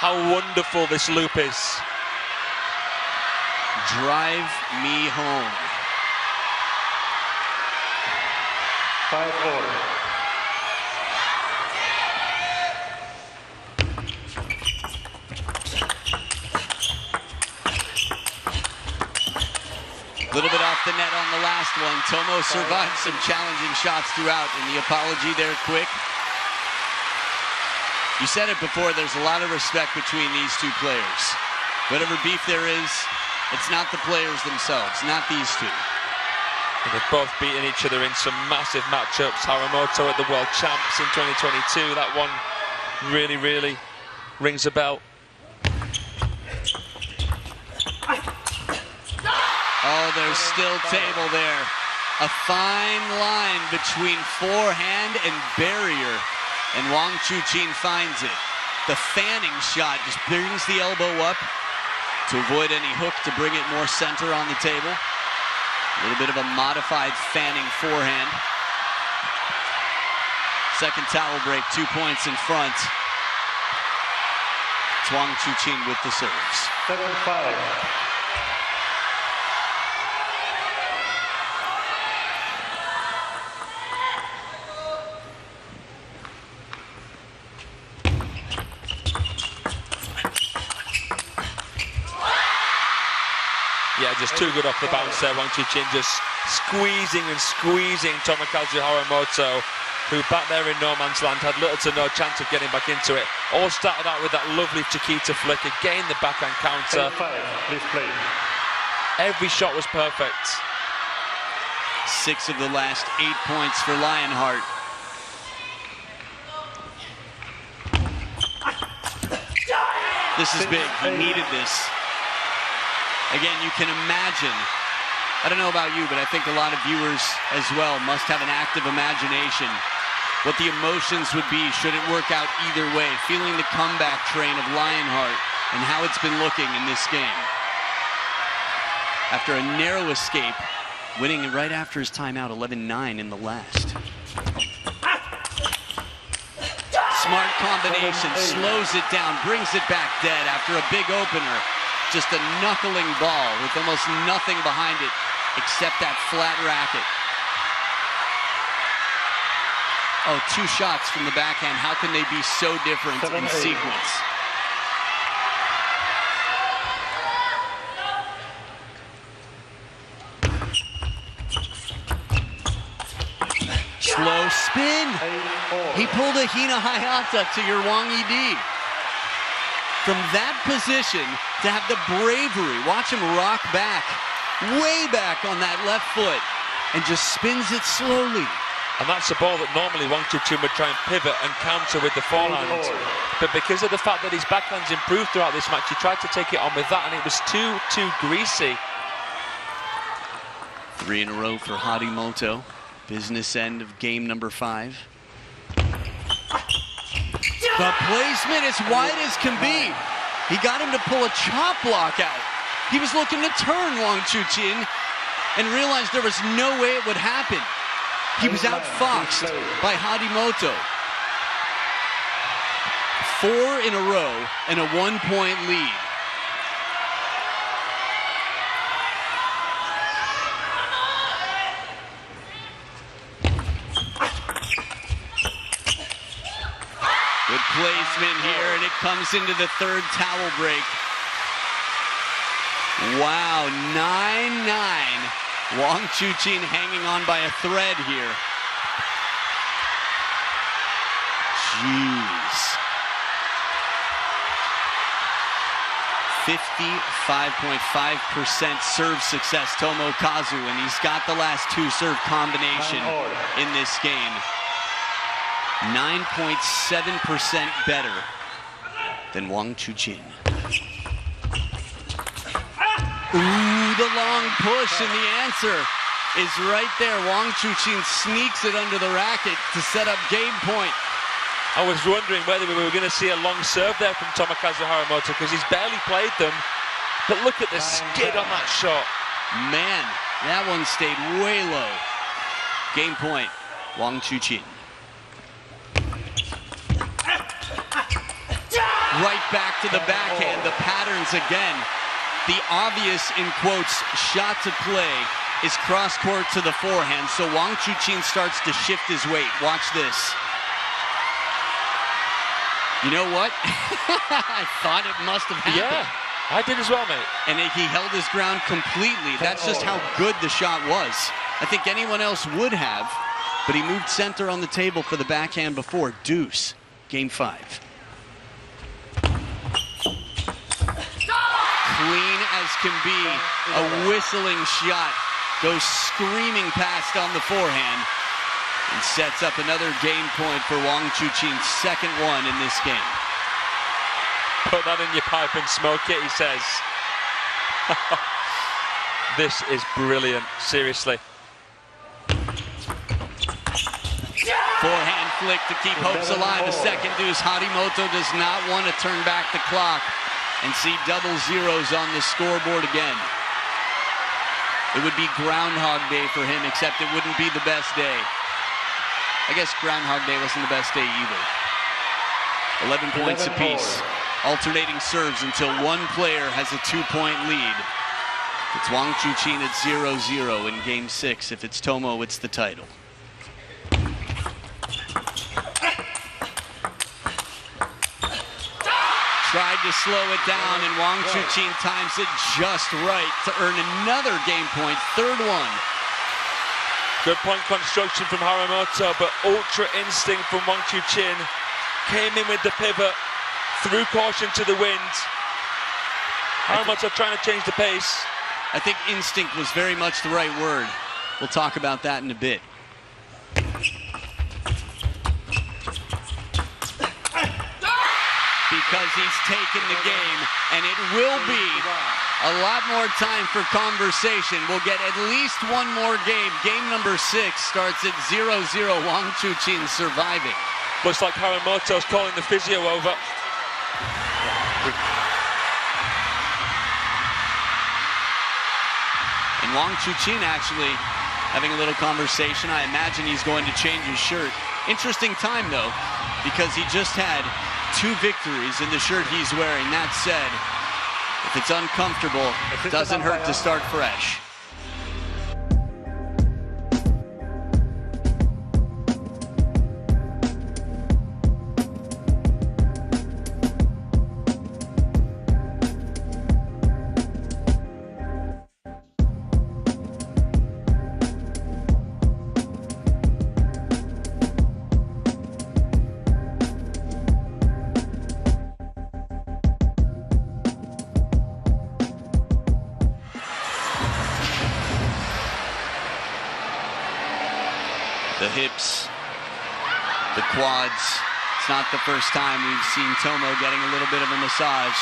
how wonderful this loop is. Drive me home. 5-all. A little bit off the net on the last one. Tomo survived some challenging shots throughout, and the apology there quick. You said it before, there's a lot of respect between these 2 players. Whatever beef there is, it's not the players themselves, not these 2. They've both beaten each other in some massive matchups. Harimoto at the World Champs in 2022. That one really, really rings a bell. Oh, there's still table there. A fine line between forehand and barrier, and Wang Chuqin finds it. The fanning shot just brings the elbow up to avoid any hook to bring it more center on the table. A little bit of a modified fanning forehand. Second towel break, 2 points in front. It's Wang Chuqin with the serves. 7-5. Yeah, just too good off the bounce there. Wang Chuqin just squeezing and squeezing Tomokazu Harimoto, who back there in no man's land had little to no chance of getting back into it. All started out with that lovely Chiquita flick, again the backhand counter. 8-5, please play. Every shot was perfect. 6 of the last 8 points for Lionheart. This is big. He needed this. Again, you can imagine, I don't know about you, but I think a lot of viewers as well must have an active imagination. What the emotions would be should it work out either way. Feeling the comeback train of Lionheart and how it's been looking in this game. After a narrow escape, winning right after his timeout, 11-9 in the last. Smart combination, slows it down, brings it back dead after a big opener. Just a knuckling ball with almost nothing behind it except that flat racket. Oh, 2 shots from the backhand. How can they be so different in sequence? Slow spin. He pulled a Hina Hayata to your Wang ED. From that position to have the bravery, watch him rock back, way back on that left foot, and just spins it slowly. And that's a ball that normally Wang Chuqin would try and pivot and counter with the forehand. But because of the fact that his backhand's improved throughout this match, he tried to take it on with that, and it was too greasy. 3 in a row for Harimoto. Business end of game number 5. The placement as wide as can be. He got him to pull a chop block out. He was looking to turn Wang Chuqin and realized there was no way it would happen. He was outfoxed by Harimoto. 4 in a row and a 1-point lead. Good placement here, and it comes into the third towel break. Wow, 9-9. Wang Chuqin hanging on by a thread here. Jeez. 55.5% serve success, Tomokazu, and he's got the last 2 serve combination in this game. 9.7% better than Wang Chuqin. Ooh, the long push, and the answer is right there. Wang Chuqin sneaks it under the racket to set up game point. I was wondering whether we were going to see a long serve there from Tomokazu Harimoto, because he's barely played them. But look at the skid on that shot. Man, that one stayed way low. Game point, Wang Chuqin. Right back to the backhand, the patterns again. The obvious, in quotes, shot to play is cross court to the forehand, so Wang Chuqin starts to shift his weight. Watch this. You know what? I thought it must have happened. Yeah, I did as well, mate. And he held his ground completely. That's just how good the shot was. I think anyone else would have, but he moved center on the table for the backhand before. Deuce, game 5. Clean as can be, a whistling shot goes screaming past on the forehand and sets up another game point for Wang Chuqin's second one in this game. Put that in your pipe and smoke it, he says. This is brilliant, seriously. Forehand flick to keep hopes alive. A second deuce. Harimoto does not want to turn back the clock and see double zeros on the scoreboard again. It would be Groundhog Day for him, except it wouldn't be the best day. I guess Groundhog Day wasn't the best day either. 11 points apiece. Alternating serves until one player has a 2-point lead. It's Wang Chuqin at 0-0 in Game 6. If it's Tomo, it's the title. Tried to slow it down, and Wang Chuqin times it just right to earn another game point, third one. Good point construction from Harimoto, but ultra instinct from Wang Chuqin. Came in with the pivot, threw caution to the wind. Harimoto trying to change the pace. I think instinct was very much the right word. We'll talk about that in a bit. Because he's taken the game, and it will be a lot more time for conversation. We'll get at least one more game. Game number 6 starts at 0-0. Wang Chuqin surviving. Looks like Harimoto's calling the physio over. And Wang Chuqin actually having a little conversation. I imagine he's going to change his shirt. Interesting time, though, because he just had 2 victories in the shirt he's wearing. That said, if it's uncomfortable, it doesn't hurt to start fresh. The hips, the quads. It's not the first time we've seen Tomo getting a little bit of a massage.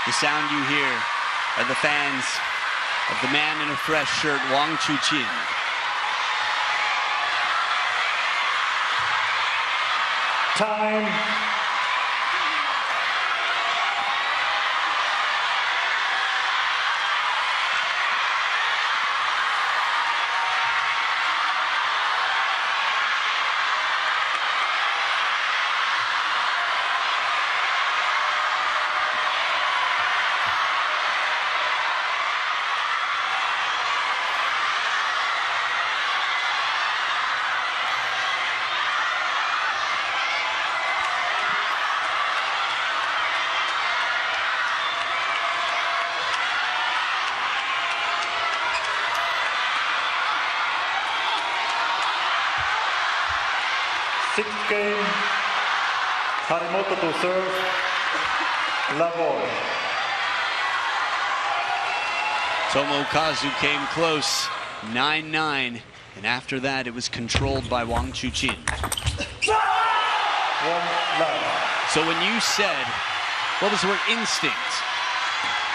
The sound you hear are the fans of the man in a fresh shirt, Wang Chuqin. Time. Sixth game, Harimoto to serve, Lavoy. Tomokazu came close, 9-9, and after that it was controlled by Wang Chuqin. So when you said, what was the word, instinct?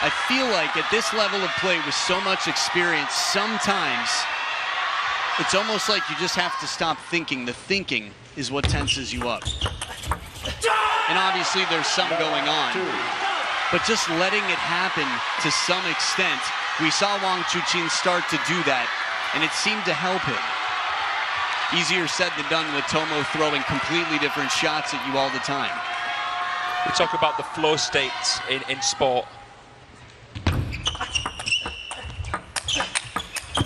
I feel like at this level of play with so much experience, sometimes it's almost like you just have to stop thinking. The thinking is what tenses you up. And obviously there's some going on, but just letting it happen to some extent. We saw Wang Chuqin start to do that, and it seemed to help him. Easier said than done with Tomo throwing completely different shots at you all the time. We talk about the flow states in sport.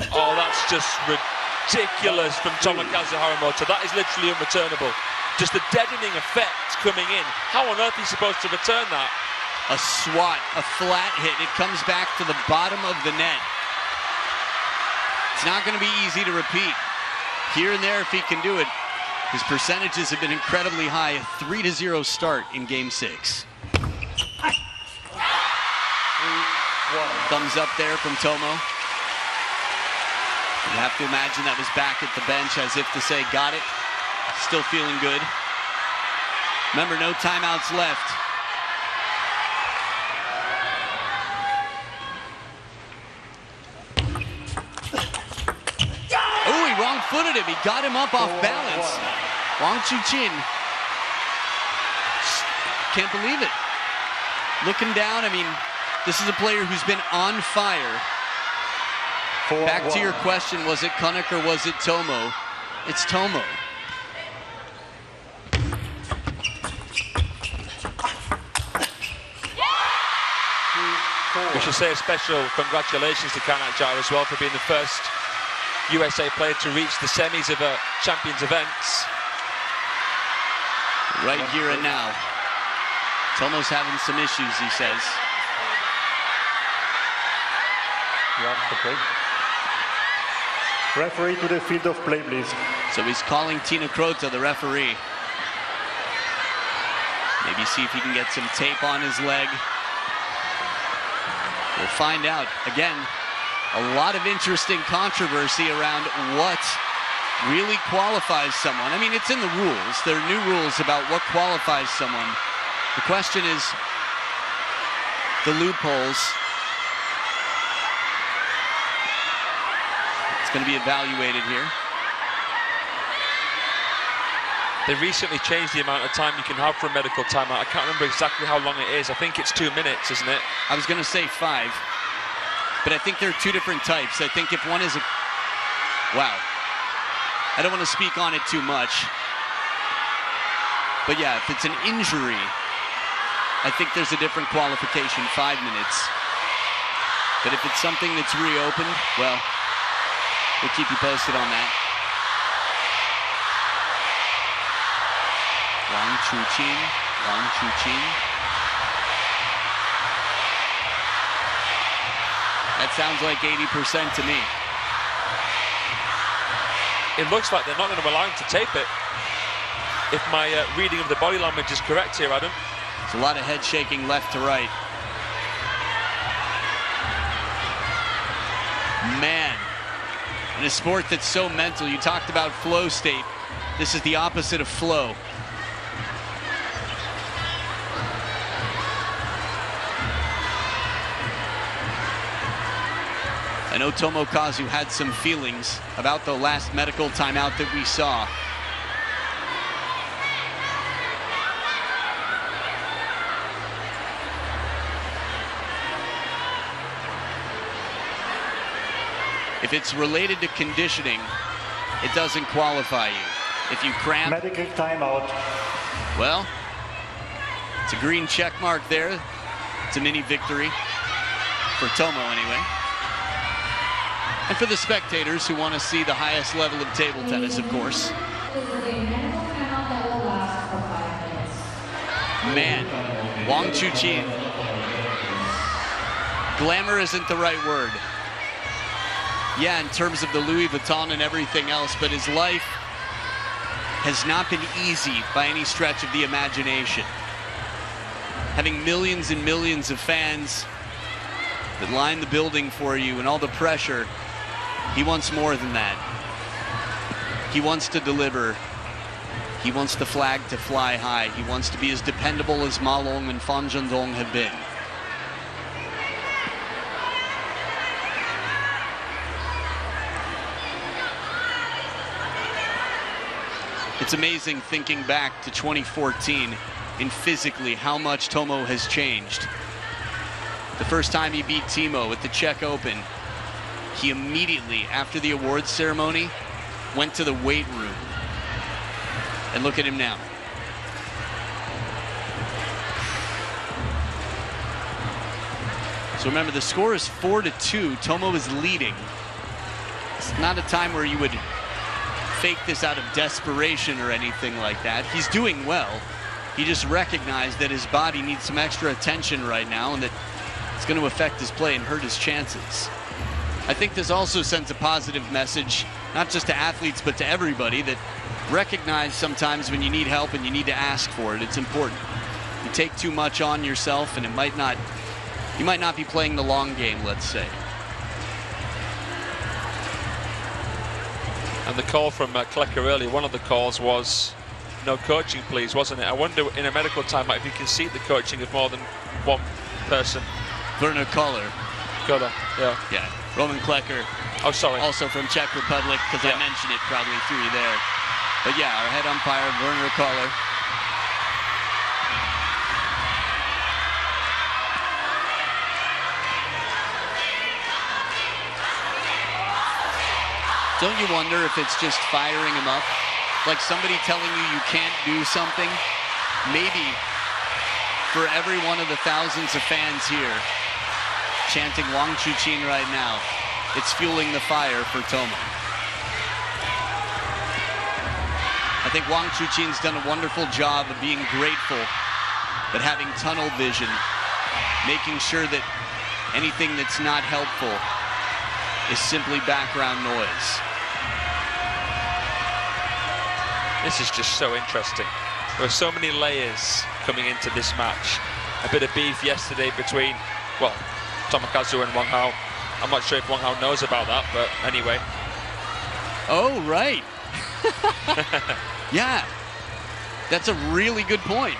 Oh, that's just ridiculous from Tomokazu Harimoto. That is literally unreturnable. Just the deadening effect coming in. How on earth are you supposed to return that? A swat, a flat hit. It comes back to the bottom of the net. It's not going to be easy to repeat. Here and there, if he can do it, his percentages have been incredibly high. A 3-0 start in Game 6. 3-1. Thumbs up there from Tomo. You have to imagine that was back at the bench as if to say, got it. Still feeling good. Remember, no timeouts left. Oh, he wrong-footed him. He got him up off balance. Wang Chuqin, can't believe it. Looking down, I mean, this is a player who's been on fire. Back to your question, was it Kunuk or was it Tomo? It's Tomo. We should say a special congratulations to Kanakjar as well for being the first USA player to reach the semis of a Champions events. Right here and now. Tomo's having some issues, he says. Yeah, okay. Referee to the field of play, please. So he's calling Tina Krota, the referee. Maybe see if he can get some tape on his leg. We'll find out. Again, a lot of interesting controversy around what really qualifies someone. I mean, it's in the rules. There are new rules about what qualifies someone. The question is the loopholes. It's going to be evaluated here. They recently changed the amount of time you can have for a medical timeout. I can't remember exactly how long it is. I think it's 2 minutes, isn't it? I was going to say 5, but I think there are 2 different types. I think if one is a... Wow. I don't want to speak on it too much. But yeah, if it's an injury, I think there's a different qualification, 5 minutes. But if it's something that's reopened, well, we'll keep you posted on that. Wang Chuqin, Wang Chuqin. That sounds like 80% to me. It looks like they're not going to allow him to tape it. If my reading of the body language is correct here, Adam. It's a lot of head shaking left to right. Man, in a sport that's so mental, you talked about flow state. This is the opposite of flow. I know Tomokazu had some feelings about the last medical timeout that we saw. If it's related to conditioning, it doesn't qualify you. If you cramp, Medical timeout. well, it's a green check mark there. It's a mini victory for Tomo anyway. And for the spectators who want to see the highest level of table tennis, of course. Man, Wang Chuqin. Glamour isn't the right word. Yeah, in terms of the Louis Vuitton and everything else, but his life has not been easy by any stretch of the imagination. Having millions and millions of fans that line the building for you and all the pressure, he wants more than that. He wants to deliver. He wants the flag to fly high. He wants to be as dependable as Ma Long and Fan Zhendong have been. It's amazing thinking back to 2014 in physically how much Tomo has changed. The first time he beat Timo at the Czech Open, he immediately, after the awards ceremony, went to the weight room. And look at him now. So remember, the score is 4-2. Tomo is leading. It's not a time where you would fake this out of desperation or anything like that. He's doing well. He just recognized that his body needs some extra attention right now and that it's going to affect his play and hurt his chances. I think this also sends a positive message, not just to athletes, but to everybody, that recognize sometimes when you need help and you need to ask for it. It's important. You take too much on yourself and you might not be playing the long game, let's say. And the call from Klecker earlier, one of the calls was no coaching, please, wasn't it? I wonder in a medical timeout if you can see the coaching of more than one person. Werner Koller. Koller, yeah. Yeah, Roman Klecker. Oh, sorry. Also from Czech Republic, because I mentioned it probably through there. But yeah, our head umpire, Werner Kohler. Don't you wonder if it's just firing him up? Like somebody telling you can't do something? Maybe for every one of the thousands of fans here chanting Wang Chuqin right now, it's fueling the fire for Tomo. I think Wang Chuqin's done a wonderful job of being grateful, but having tunnel vision, making sure that anything that's not helpful is simply background noise. This is just so interesting. There are so many layers coming into this match. A bit of beef yesterday between, well, Tomokazu and Wang Hao. I'm not sure if Wang Hao knows about that, but anyway. Oh, right. Yeah, that's a really good point.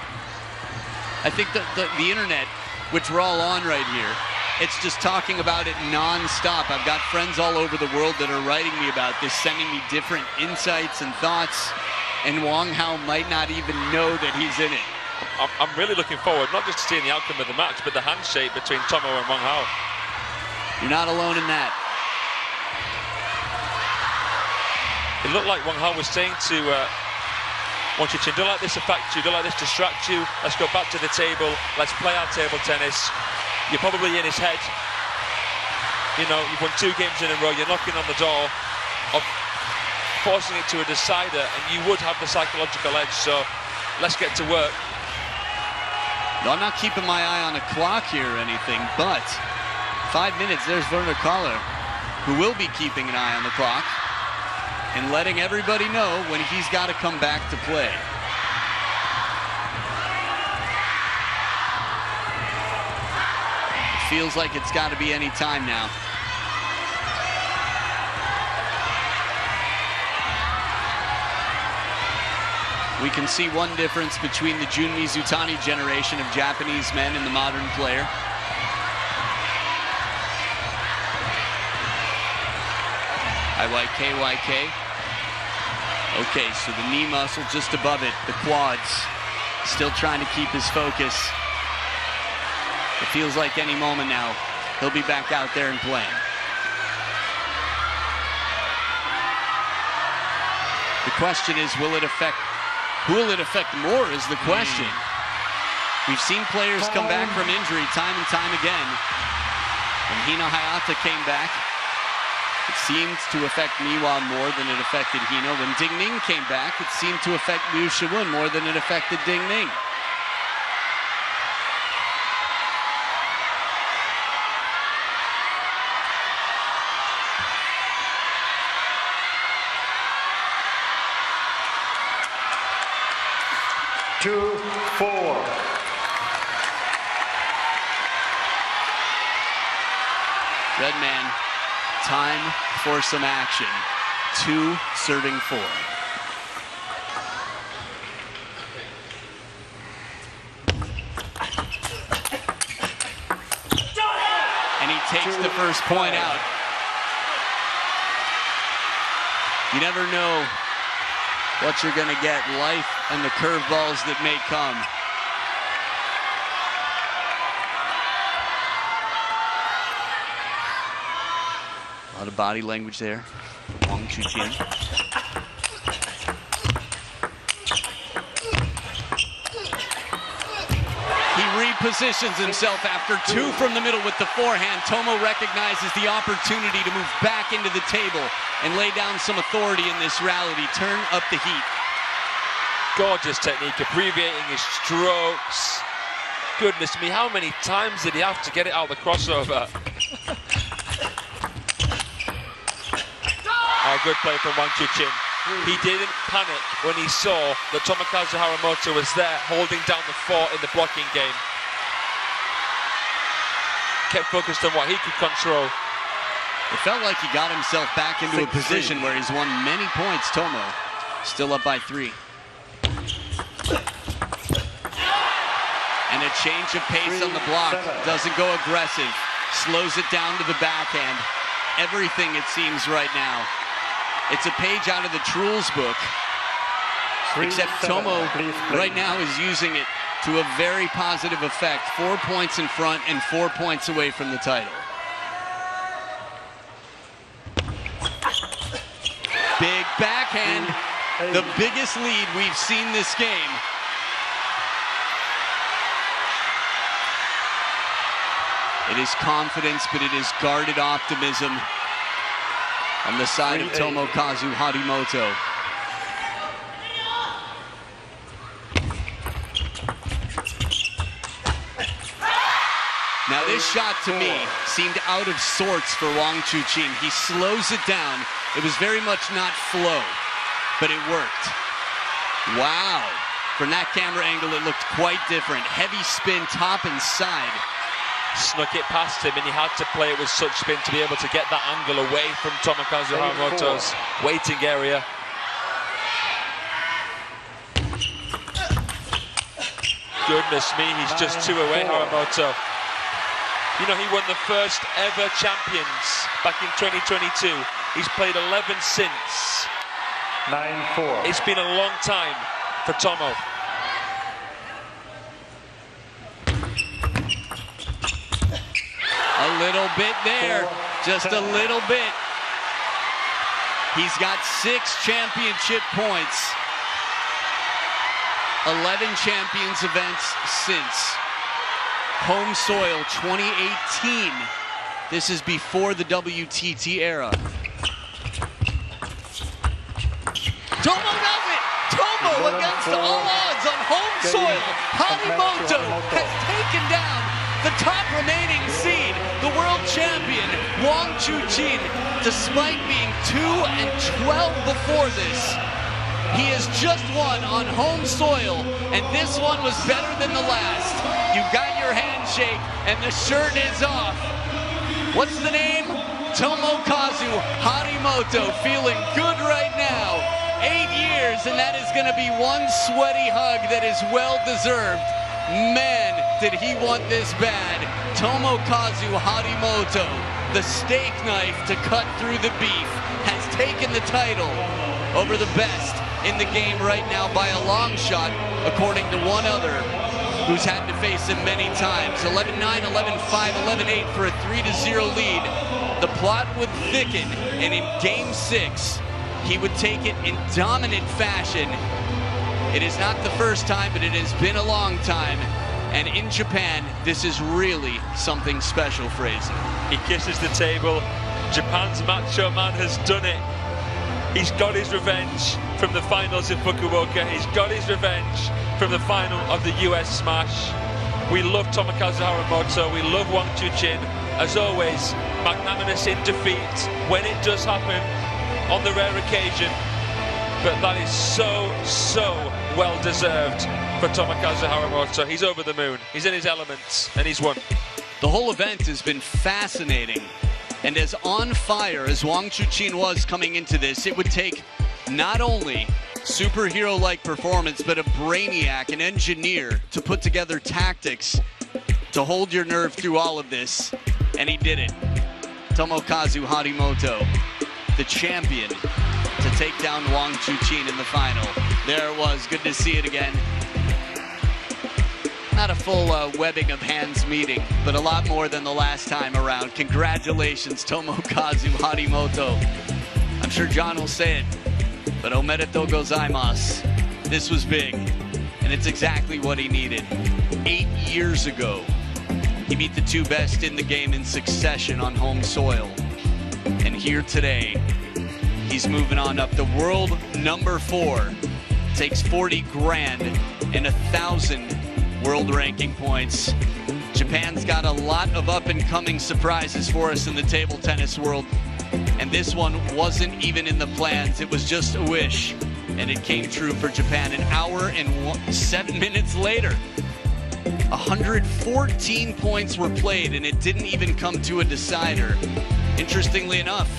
I think that the internet, which we're all on right here, it's just talking about it non-stop. I've got friends all over the world that are writing me about this, sending me different insights and thoughts, and Wang Hao might not even know that he's in it. I'm really looking forward, not just to seeing the outcome of the match, but the handshake between Tomo and Wang Hao. You're not alone in that. It looked like Wang Hao was saying to Wang Chuqin, don't let this affect you, don't let this distract you, let's go back to the table, let's play our table tennis. You're probably in his head. You know, you've won 2 games in a row, you're knocking on the door of forcing it to a decider, and you would have the psychological edge, so let's get to work. No, I'm not keeping my eye on a clock here or anything, but 5 minutes, there's Werner Kohler, who will be keeping an eye on the clock and letting everybody know when he's got to come back to play. It feels like it's got to be any time now. We can see one difference between the Jun Mizutani generation of Japanese men and the modern player. YK. Okay, so the knee muscle just above it, the quads, still trying to keep his focus. It feels like any moment now, he'll be back out there and playing. The question is, who will it affect more is the question. We've seen players come back from injury time and time again. When Hina Hayata came back, it seemed to affect Miwa more than it affected Hina. When Ding Ning came back, it seemed to affect Liu Shiwen more than it affected Ding Ning. Two, 4. Red man, time for some action. 2 serving 4. And he takes the first point out. You never know what you're going to get, life and the curveballs that may come. A lot of body language there. Wang Chuqin. He repositions himself after 2 from the middle with the forehand. Tomo recognizes the opportunity to move back into the table and lay down some authority in this rally, turn up the heat. Gorgeous technique, abbreviating his strokes. Goodness me, how many times did he have to get it out the crossover? Oh, good play from Wang Chuqin. He didn't panic when he saw that Tomokazu Harimoto was there holding down the fort in the blocking game. Kept focused on what he could control. It felt like he got himself back into a position where he's won many points. Tomo still up by 3. And a change of pace on the block. Doesn't go aggressive. Slows it down to the backhand. Everything, it seems, right now. It's a page out of the Truls book except Tomo right now is using it to a very positive effect. 4 points in front and 4 points away from the title. Big backhand, the biggest lead we've seen this game. It is confidence, but it is guarded optimism on the side of Tomokazu Harimoto. Now this shot to me seemed out of sorts for Wang Chuqin. He slows it down. It was very much not flow, but it worked. Wow. From that camera angle, it looked quite different. Heavy spin, top and side. Snuck it past him, and he had to play it with such spin to be able to get that angle away from Tomokazu Harimoto's waiting area. Goodness me, he's just 2 away, Harimoto. You know, he won the first ever champions back in 2022. He's played 11 since. 9-4. It's been a long time for Tomo. A little bit there, just a little bit. He's got 6 championship points. 11 champions events since. Home soil 2018. This is before the WTT era. Tomo does it! Tomo against all odds on home soil. Harimoto has taken down the top remaining seed, the world champion, Wang Chuqin, despite being 2-12 before this. He has just won on home soil, and this one was better than the last. You got your handshake, and the shirt is off. What's the name? Tomokazu Harimoto, feeling good right now. 8 years, and that is going to be one sweaty hug that is well-deserved. Man, did he want this bad. Tomokazu Harimoto, the steak knife to cut through the beef, has taken the title over the best in the game right now by a long shot, according to one other who's had to face him many times. 11-9, 11-5, 11-8 for a 3-0 lead. The plot would thicken, and in Game 6, he would take it in dominant fashion. It is not the first time, but it has been a long time. And in Japan, this is really something special, Fraser. He kisses the table. Japan's macho man has done it. He's got his revenge from the finals of Fukuoka. He's got his revenge from the final of the US Smash. We love Tomokazu Harimoto. We love Wang Chuqin. As always, magnanimous in defeat when it does happen on the rare occasion. But that is so well deserved for Tomokazu Harimoto. He's over the moon. He's in his elements, and he's won. The whole event has been fascinating. And as on fire as Wang Chuqin was coming into this, it would take not only superhero-like performance, but a brainiac, an engineer, to put together tactics to hold your nerve through all of this. And he did it. Tomokazu Harimoto, the champion, to take down Wang Chuqin in the final. There it was. Good to see it again. Not a full webbing of hands meeting, but a lot more than the last time around. Congratulations, Tomokazu Harimoto. I'm sure John will say it, but omedetou gozaimasu. This was big, and it's exactly what he needed. 8 years ago, he beat the 2 best in the game in succession on home soil. And here today, he's moving on up. The world number 4 takes 40 grand and 1,000 world ranking points. Japan's got a lot of up-and-coming surprises for us in the table tennis world, and this one wasn't even in the plans. It was just a wish, and it came true for Japan. An hour and 7 minutes later, 114 points were played, and it didn't even come to a decider. Interestingly enough,